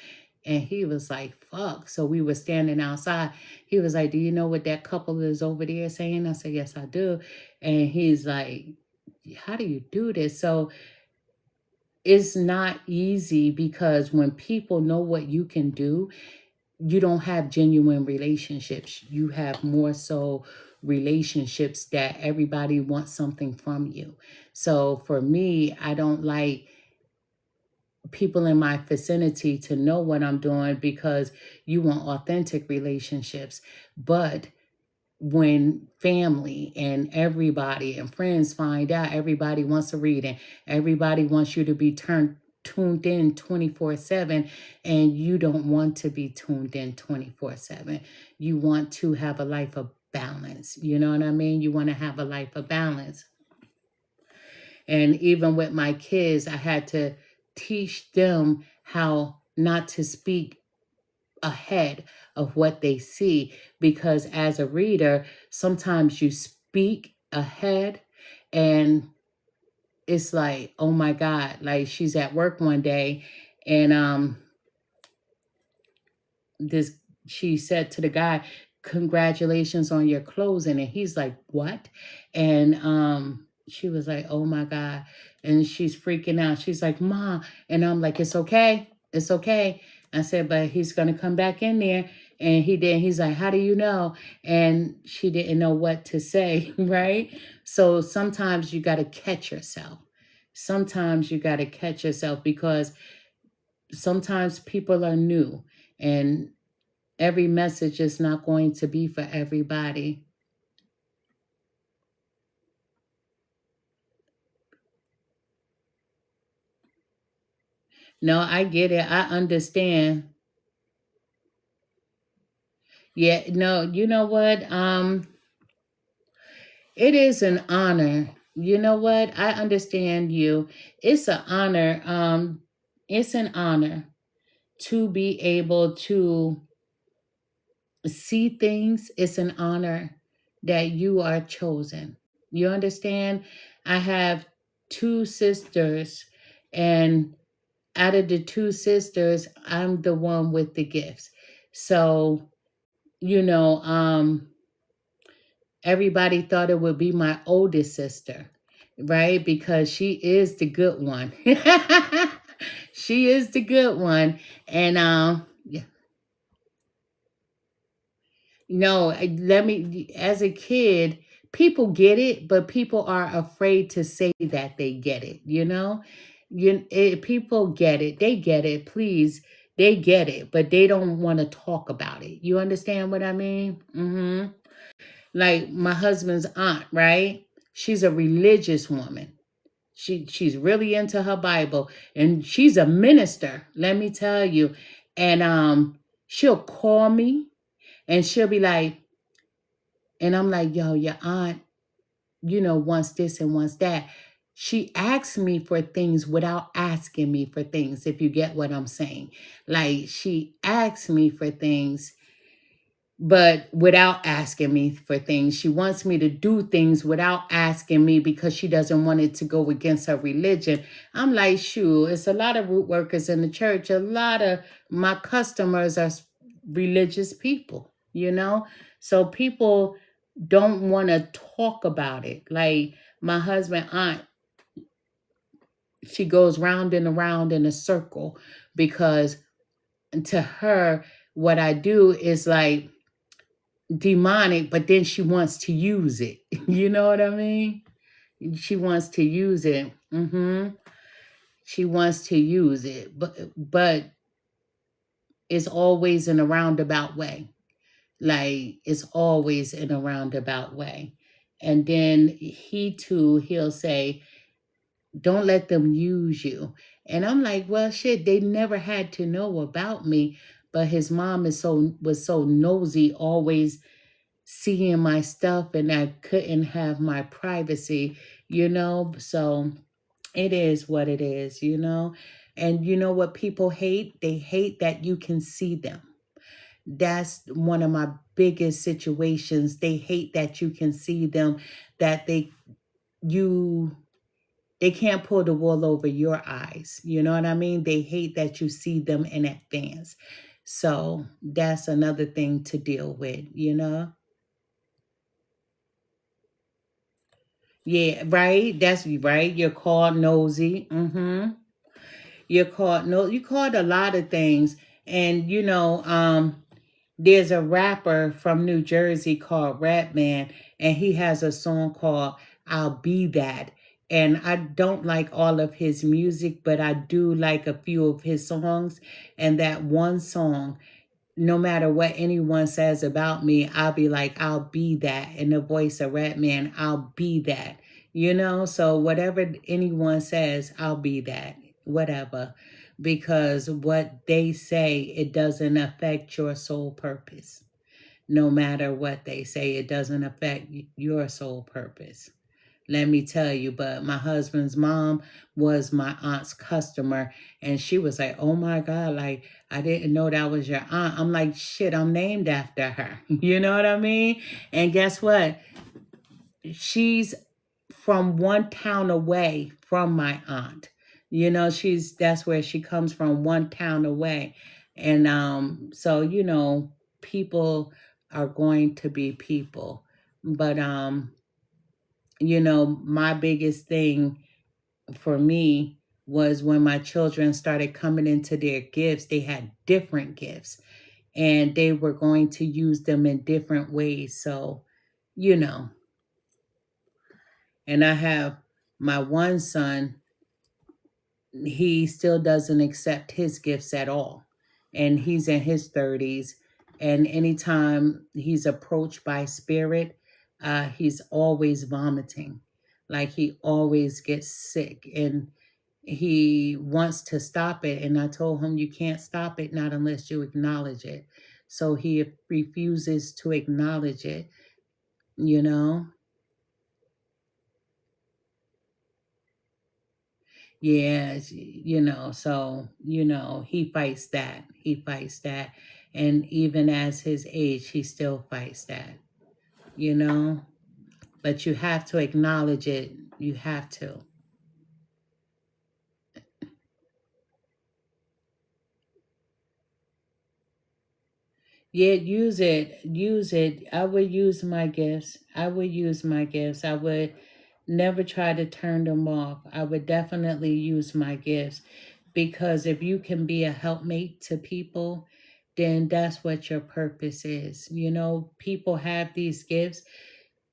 And he was like, fuck. So we were standing outside. He was like, do you know what that couple is over there saying? I said, yes, I do. And he's like, how do you do this? So it's not easy because when people know what you can do, you don't have genuine relationships. You have more so relationships that everybody wants something from you. So for me, I don't like people in my vicinity to know what I'm doing because you want authentic relationships. But when family and everybody and friends find out, everybody wants a reading, everybody wants you to be tuned in 24/7, and you don't want to be tuned in 24/7. You want to have a life of balance. You know what I mean? You want to have a life of balance. And even with my kids, I had to teach them how not to speak ahead of what they see, because as a reader, sometimes you speak ahead and it's like, oh my God, like she's at work one day and this she said to the guy, congratulations on your closing, and he's like, what? And she was like, oh my God. And she's freaking out. She's like, Ma. And I'm like, it's okay, it's okay. I said, but he's gonna come back in there. And he did. He's like, how do you know? And she didn't know what to say. Right? So sometimes you got to catch yourself. Sometimes you got to catch yourself, because sometimes people are new and every message is not going to be for everybody. No, I get it. I understand. Yeah, no, you know what? It is an honor. You know what? I understand you. It's an honor. It's an honor to be able to see things. It's an honor that you are chosen. You understand? I have two sisters, and out of the two sisters, I'm the one with the gifts. So, you know, everybody thought it would be my oldest sister, right? Because she is the good one. She is the good one. And yeah. No, let me, as a kid, people get it, but people are afraid to say that they get it, you know? People get it. They get it, please. They get it, but they don't want to talk about it. You understand what I mean? Like my husband's aunt, right? She's a religious woman. She's really into her Bible, and she's a minister, let me tell you. And she'll call me and she'll be like, and I'm like, yo, your aunt, wants this and wants that. She asks me for things without asking me for things, if you get what I'm saying. Like, she asks me for things, but without asking me for things. She wants me to do things without asking me because she doesn't want it to go against her religion. I'm like, shoo, it's a lot of root workers in the church. A lot of my customers are religious people, So people don't want to talk about it. Like my husband, aunt, she goes round and around in a circle because to her, what I do is like demonic, but then she wants to use it. You know what I mean? She wants to use it. She wants to use it, but it's always in a roundabout way. Like it's always in a roundabout way. And then he'll say, don't let them use you. And I'm like, well, shit, they never had to know about me. But his mom was so nosy, always seeing my stuff, and I couldn't have my privacy, So it is what it is. And you know what people hate? They hate that you can see them. That's one of my biggest situations. They hate that you can see them, that they can't pull the wool over your eyes. You know what I mean? They hate that you see them in advance. So that's another thing to deal with. Yeah, right. That's right. You're called nosy. You're called no. You called a lot of things, and There's a rapper from New Jersey called Rapman, and he has a song called I'll Be That. And I don't like all of his music, but I do like a few of his songs. And that one song, no matter what anyone says about me, I'll be like, I'll be that. In the voice of Rapman, I'll be that. You know, so whatever anyone says, I'll be that. Whatever. Because what they say, it doesn't affect your sole purpose. No matter what they say, it doesn't affect your sole purpose. Let me tell you, but my husband's mom was my aunt's customer, and she was like, oh my God, like, I didn't know that was your aunt. I'm like, shit, I'm named after her. You know what I mean? And guess what? She's from one town away from my aunt. You know, that's where she comes from, one town away. And so, you know, people are going to be people. But you know, my biggest thing for me was when my children started coming into their gifts, they had different gifts and they were going to use them in different ways. So, you know, and I have my one son, he still doesn't accept his gifts at all. And he's in his 30s. And anytime he's approached by spirit, he's always vomiting. Like he always gets sick and he wants to stop it. And I told him, you can't stop it, not unless you acknowledge it. So he refuses to acknowledge it, you know? Yeah, you know, so, you know, he fights that. He fights that. And even as his age, he still fights that, you know? But you have to acknowledge it. You have to. Yeah, use it. Use it. I would use my gifts. I would use my gifts. I would never try to turn them off. I would definitely use my gifts because if you can be a helpmate to people, then that's what your purpose is. You know, people have these gifts.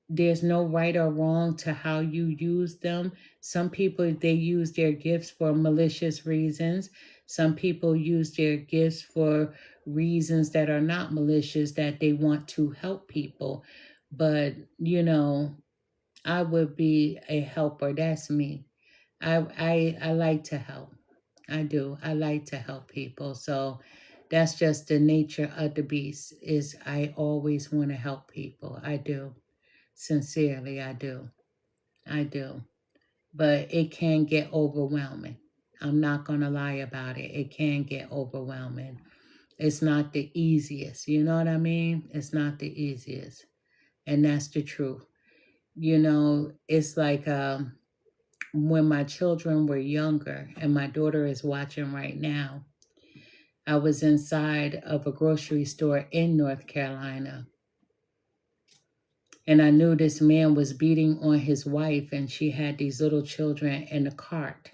There's no right or wrong to how you use them. Some people, they use their gifts for malicious reasons. Some people use their gifts for reasons that are not malicious, that they want to help people. But, you know, I would be a helper. That's me. I like to help. I do. I like to help people. So that's just the nature of the beast is I always want to help people. I do. Sincerely, I do. I do. But it can get overwhelming. I'm not going to lie about it. It can get overwhelming. It's not the easiest. You know what I mean? It's not the easiest. And that's the truth. You know, it's like when my children were younger, and my daughter is watching right now, I was inside of a grocery store in North Carolina. And I knew this man was beating on his wife, and she had these little children in the cart.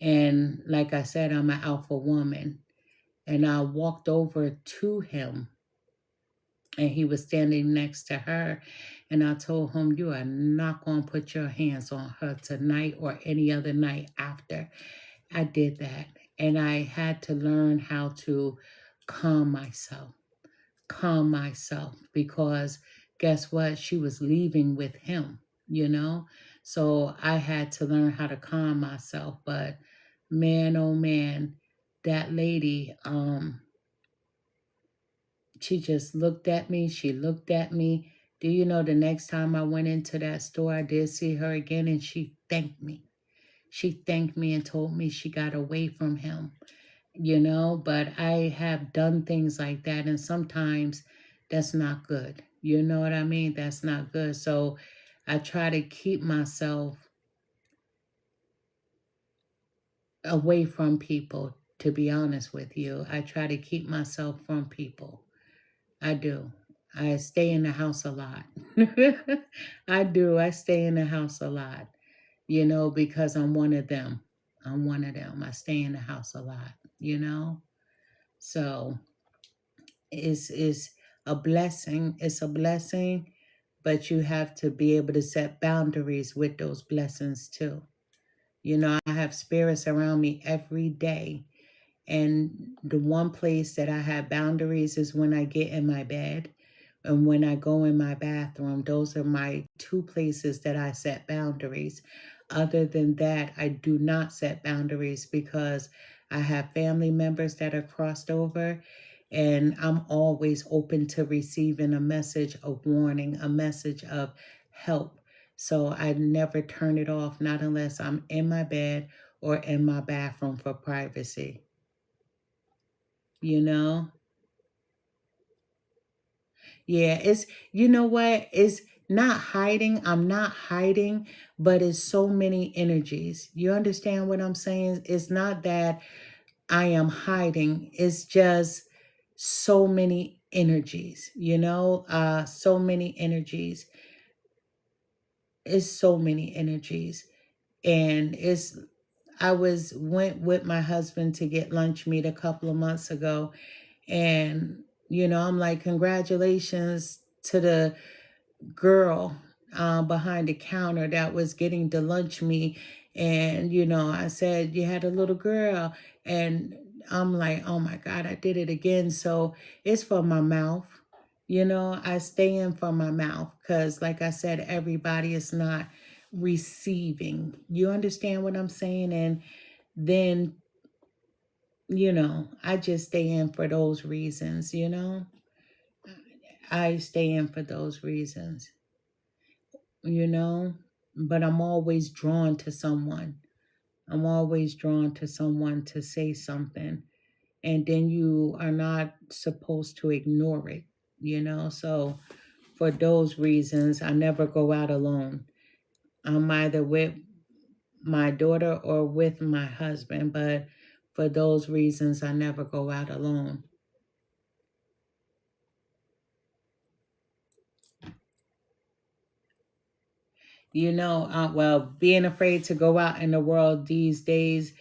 And like I said, I'm an alpha woman. And I walked over to him, and he was standing next to her. And I told him, you are not going to put your hands on her tonight or any other night after. I did that. And I had to learn how to calm myself. Calm myself, because guess what? She was leaving with him, you know? So I had to learn how to calm myself. But man, oh man, that lady, she just looked at me. She looked at me. Do you know the next time I went into that store, I did see her again and she thanked me. She thanked me and told me she got away from him, you know, but I have done things like that. And sometimes that's not good. You know what I mean? That's not good. So I try to keep myself away from people, to be honest with you. I try to keep myself from people. I do. I stay in the house a lot. I do. I stay in the house a lot, you know, because I'm one of them. I'm one of them. I stay in the house a lot, you know? So is a blessing. It's a blessing, but you have to be able to set boundaries with those blessings too. You know, I have spirits around me every day. And the one place that I have boundaries is when I get in my bed and when I go in my bathroom. Those are my two places that I set boundaries. Other than that, I do not set boundaries because I have family members that are crossed over, and I'm always open to receiving a message of warning, a message of help. So I never turn it off, not unless I'm in my bed or in my bathroom for privacy. You know? Yeah, it's, you know what? It's not hiding. I'm not hiding, but it's so many energies. You understand what I'm saying? It's not that I am hiding. It's just so many energies, you know? So many energies. It's so many energies. And I went with my husband to get lunch meat a couple of months ago. And, you know, I'm like, congratulations to the girl behind the counter that was getting the lunch meat. And, you know, I said, you had a little girl. And I'm like, oh my God, I did it again. So it's for my mouth. You know, I stay in for my mouth because, like I said, everybody is not receiving. You understand what I'm saying? And then, you know, I just stay in for those reasons, you know? I stay in for those reasons, you know? But I'm always drawn to someone. I'm always drawn to someone to say something. And then you are not supposed to ignore it, you know? So for those reasons, I never go out alone. I'm either with my daughter or with my husband, but for those reasons, I never go out alone. You know, well, being afraid to go out in the world these days,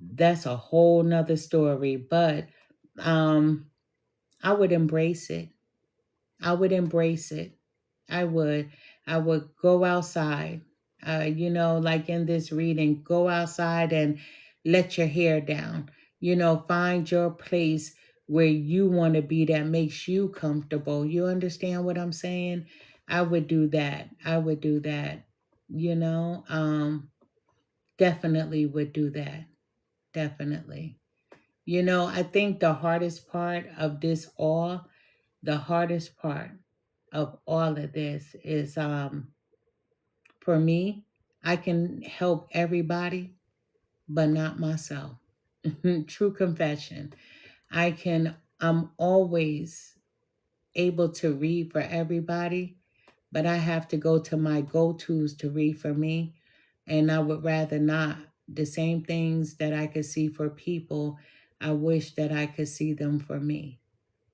that's a whole nother story. But um, I would embrace it. I would embrace it. I would. I would go outside. You know, like in this reading, go outside and let your hair down. You know, find your place where you want to be that makes you comfortable. You understand what I'm saying? I would do that. I would do that. You know, definitely would do that. Definitely. You know, I think the hardest part of this all, the hardest part of all of this is for me, I can help everybody, but not myself. True confession. I'm always able to read for everybody, but I have to go to my go-tos to read for me. And I would rather not. The same things that I could see for people, I wish that I could see them for me.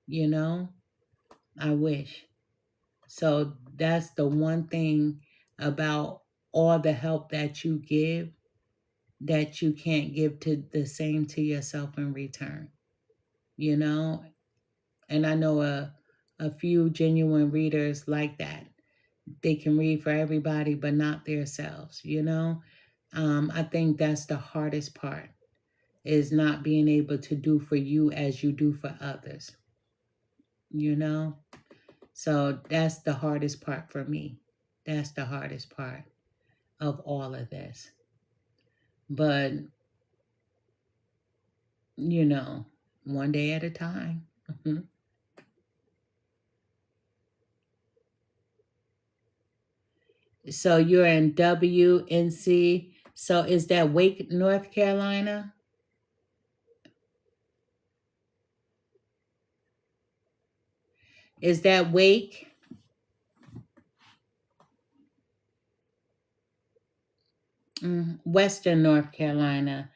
You know? I wish. So that's the one thing about all the help that you give that you can't give to the same to yourself in return. You know? And I know a few genuine readers like that. They can read for everybody, but not themselves, you know? I think that's the hardest part, is not being able to do for you as you do for others, you know? So that's the hardest part for me. That's the hardest part of all of this. But, you know, one day at a time. So you're in WNC. So is that Wake, North Carolina? Is that Wake? Western North Carolina.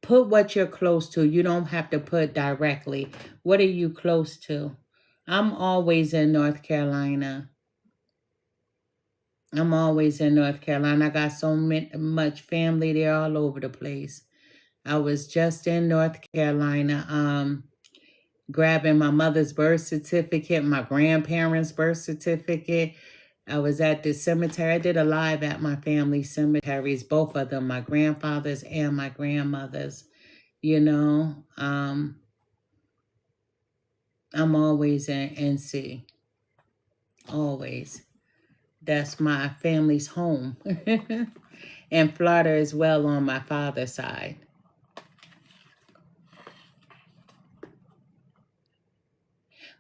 Put what you're close to. You don't have to put directly. What are you close to? I'm always in North Carolina. I'm always in North Carolina. I got so much family there all over the place. I was just in North Carolina grabbing my mother's birth certificate, my grandparents' birth certificate. I was at the cemetery. I did a live at my family cemeteries, both of them, my grandfather's and my grandmother's. You know, I'm always in NC, always. That's my family's home. And Florida as well on my father's side.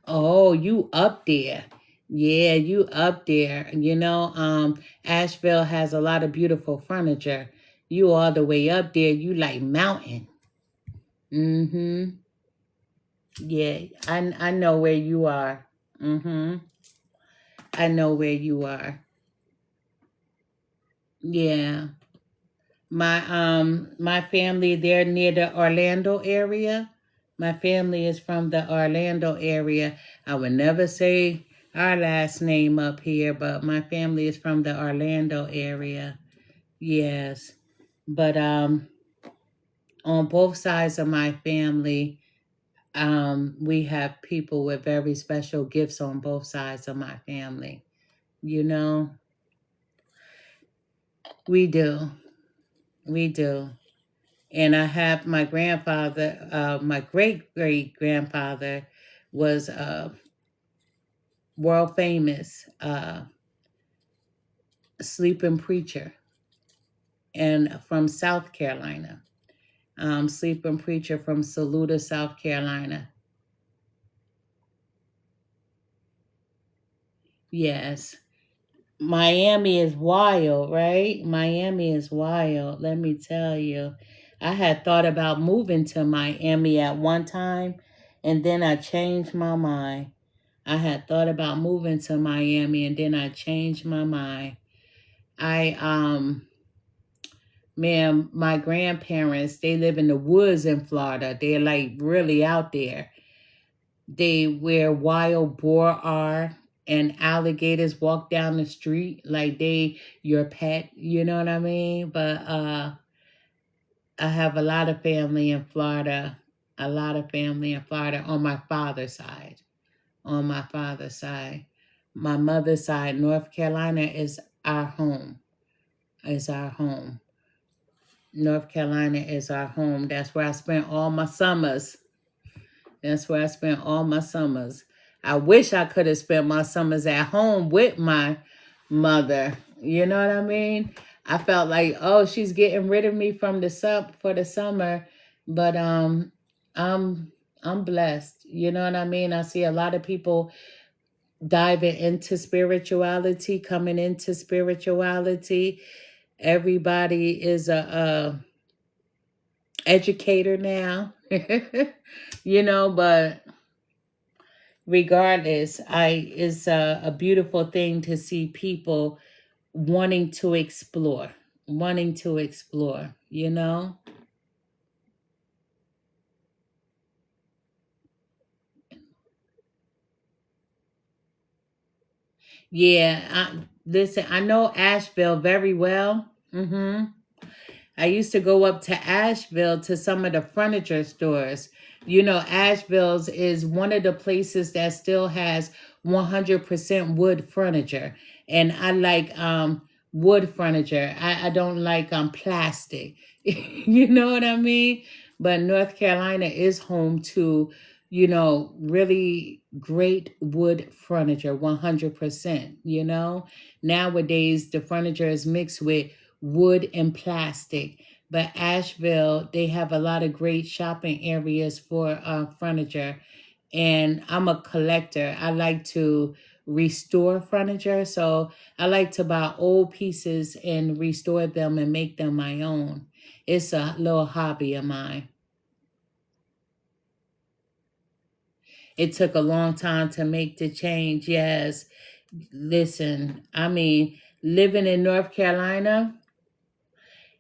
Oh, you up there. Yeah, you up there. You know, Asheville has a lot of beautiful furniture. You all the way up there. You like mountain. Mm-hmm. Yeah, I know where you are. Mm-hmm. I know where you are. Yeah. My family, they're near the Orlando area. My family is from the Orlando area. I would never say our last name up here, but my family is from the Orlando area. Yes. But on both sides of my family, we have people with very special gifts on both sides of my family. You know, we do. We do. And I have my grandfather, my great-great-grandfather was a world famous sleeping preacher and from South Carolina. Sleeping preacher from Saluda, South Carolina. Yes. Miami is wild, right? Miami is wild. Let me tell you. I had thought about moving to Miami at one time, and then I changed my mind. I had thought about moving to Miami, and then I changed my mind. Man, my grandparents, they live in the woods in Florida. They're like really out there. They where wild boar are and alligators walk down the street like they your pet, you know what I mean? But I have a lot of family in Florida. A lot of family in Florida on my father's side. On my father's side. My mother's side, North Carolina is our home. Is our home. North Carolina is our home. That's where I spent all my summers. That's where I spent all my summers. I wish I could have spent my summers at home with my mother. You know what I mean? I felt like, oh, she's getting rid of me from the for the summer, but I'm blessed. You know what I mean? I see a lot of people diving into spirituality, coming into spirituality. Everybody is a educator now. You know, but regardless, it's a beautiful thing to see people wanting to explore, you know? Yeah, listen, I know Asheville very well. I used to go up to Asheville to some of the furniture stores. You know, Asheville's is one of the places that still has 100% wood furniture. And I like wood furniture. I don't like plastic. You know what I mean? But North Carolina is home to, you know, really great wood furniture, 100%, you know? Nowadays, the furniture is mixed with wood and plastic. But Asheville, they have a lot of great shopping areas for furniture. And I'm a collector. I like to restore furniture. So I like to buy old pieces and restore them and make them my own. It's a little hobby of mine. It took a long time to make the change. Yes. Listen, I mean, living in North Carolina,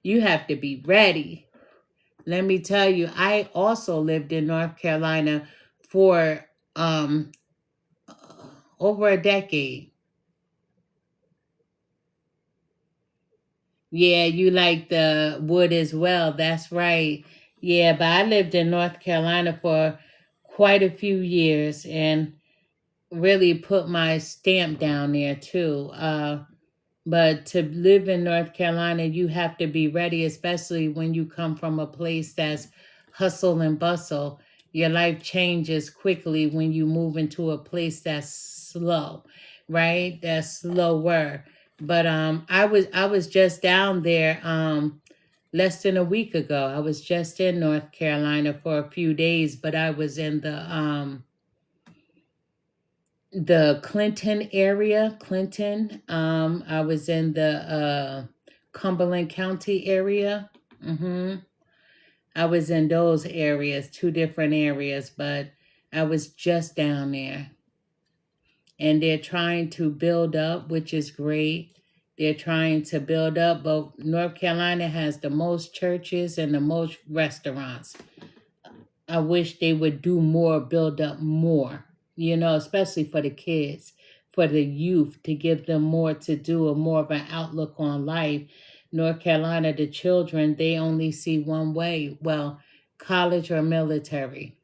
you have to be ready. Let me tell you, I also lived in North Carolina for over a decade. Yeah, you like the wood as well. That's right. Yeah, but I lived in North Carolina for quite a few years and really put my stamp down there too. But to live in North Carolina, you have to be ready, especially when you come from a place that's hustle and bustle. Your life changes quickly when you move into a place that's slow, right? That's slower. But I was just down there less than a week ago. I was just in North Carolina for a few days, but I was in the Clinton area, Clinton. I was in the Cumberland County area. I was in those areas, two different areas, but I was just down there. And they're trying to build up, which is great. They're trying to build up, but North Carolina has the most churches and the most restaurants. I wish they would do more, build up more, especially for the kids, for the youth, to give them more to do and more of an outlook on life. North Carolina, the children, they only see one way. Well, college or military.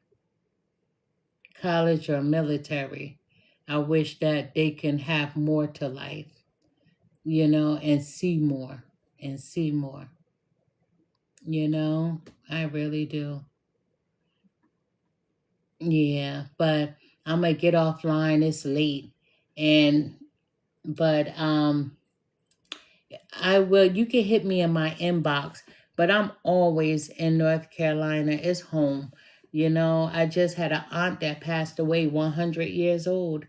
College or military. I wish that they can have more to life, and see more and see more. I really do. Yeah, but I'm gonna get offline. It's late, but I will. You can hit me in my inbox, but I'm always in North Carolina. It's home. I just had an aunt that passed away, 100 years old.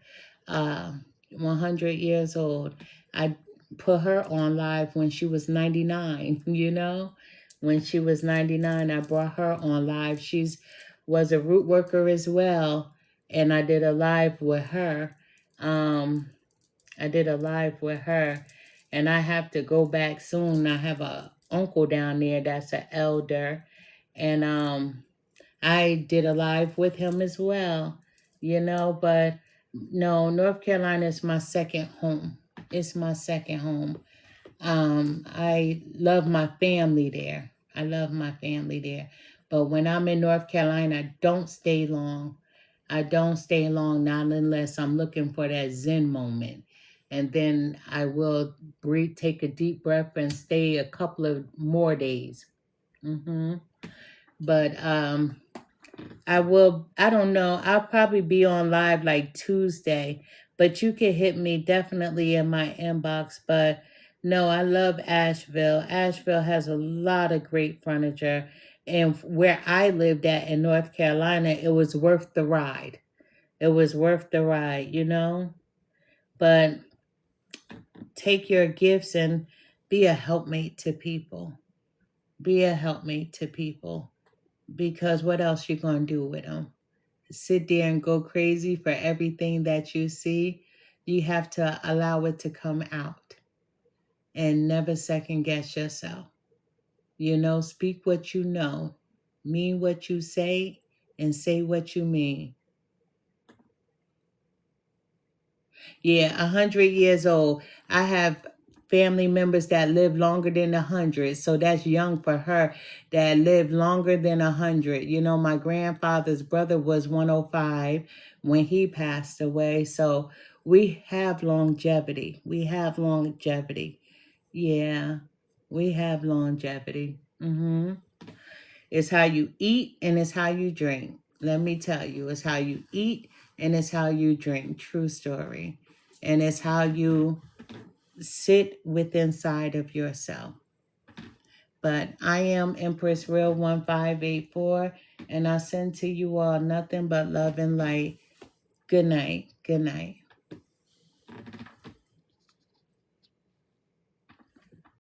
Uh, 100 years old. I put her on live when she was 99. When she was 99, I brought her on live. Was a root worker as well, and I did a live with her. And I have to go back soon. I have a uncle down there that's an elder, and I did a live with him as well. But no, North Carolina is my second home. It's my second home. I love my family there. I love my family there. But when I'm in North Carolina, I don't stay long. I don't stay long, not unless I'm looking for that Zen moment. And then I will breathe, take a deep breath and stay a couple of more days. But I don't know, I'll probably be on live like Tuesday, but you can hit me definitely in my inbox. But no, I love Asheville. Asheville has a lot of great furniture. And where I lived at in North Carolina, it was worth the ride. It was worth the ride, But take your gifts and be a helpmate to people. Be a helpmate to people. Because what else you going to do with them? Sit there and go crazy for everything that you see? You have to allow it to come out and never second guess yourself. Speak what you know, mean what you say, and say what you mean. Yeah, 100 years old. I have family members that live longer than 100, so that's young for her, that lived longer than 100. My grandfather's brother was 105 when he passed away, so we have longevity. We have longevity. Yeah, we have longevity. It's how you eat and it's how you drink. Let me tell you, it's how you eat and it's how you drink. True story. And it's how you sit with inside of yourself. But I am Empress Real 1584, and I send to you all nothing but love and light. Good night. Good night.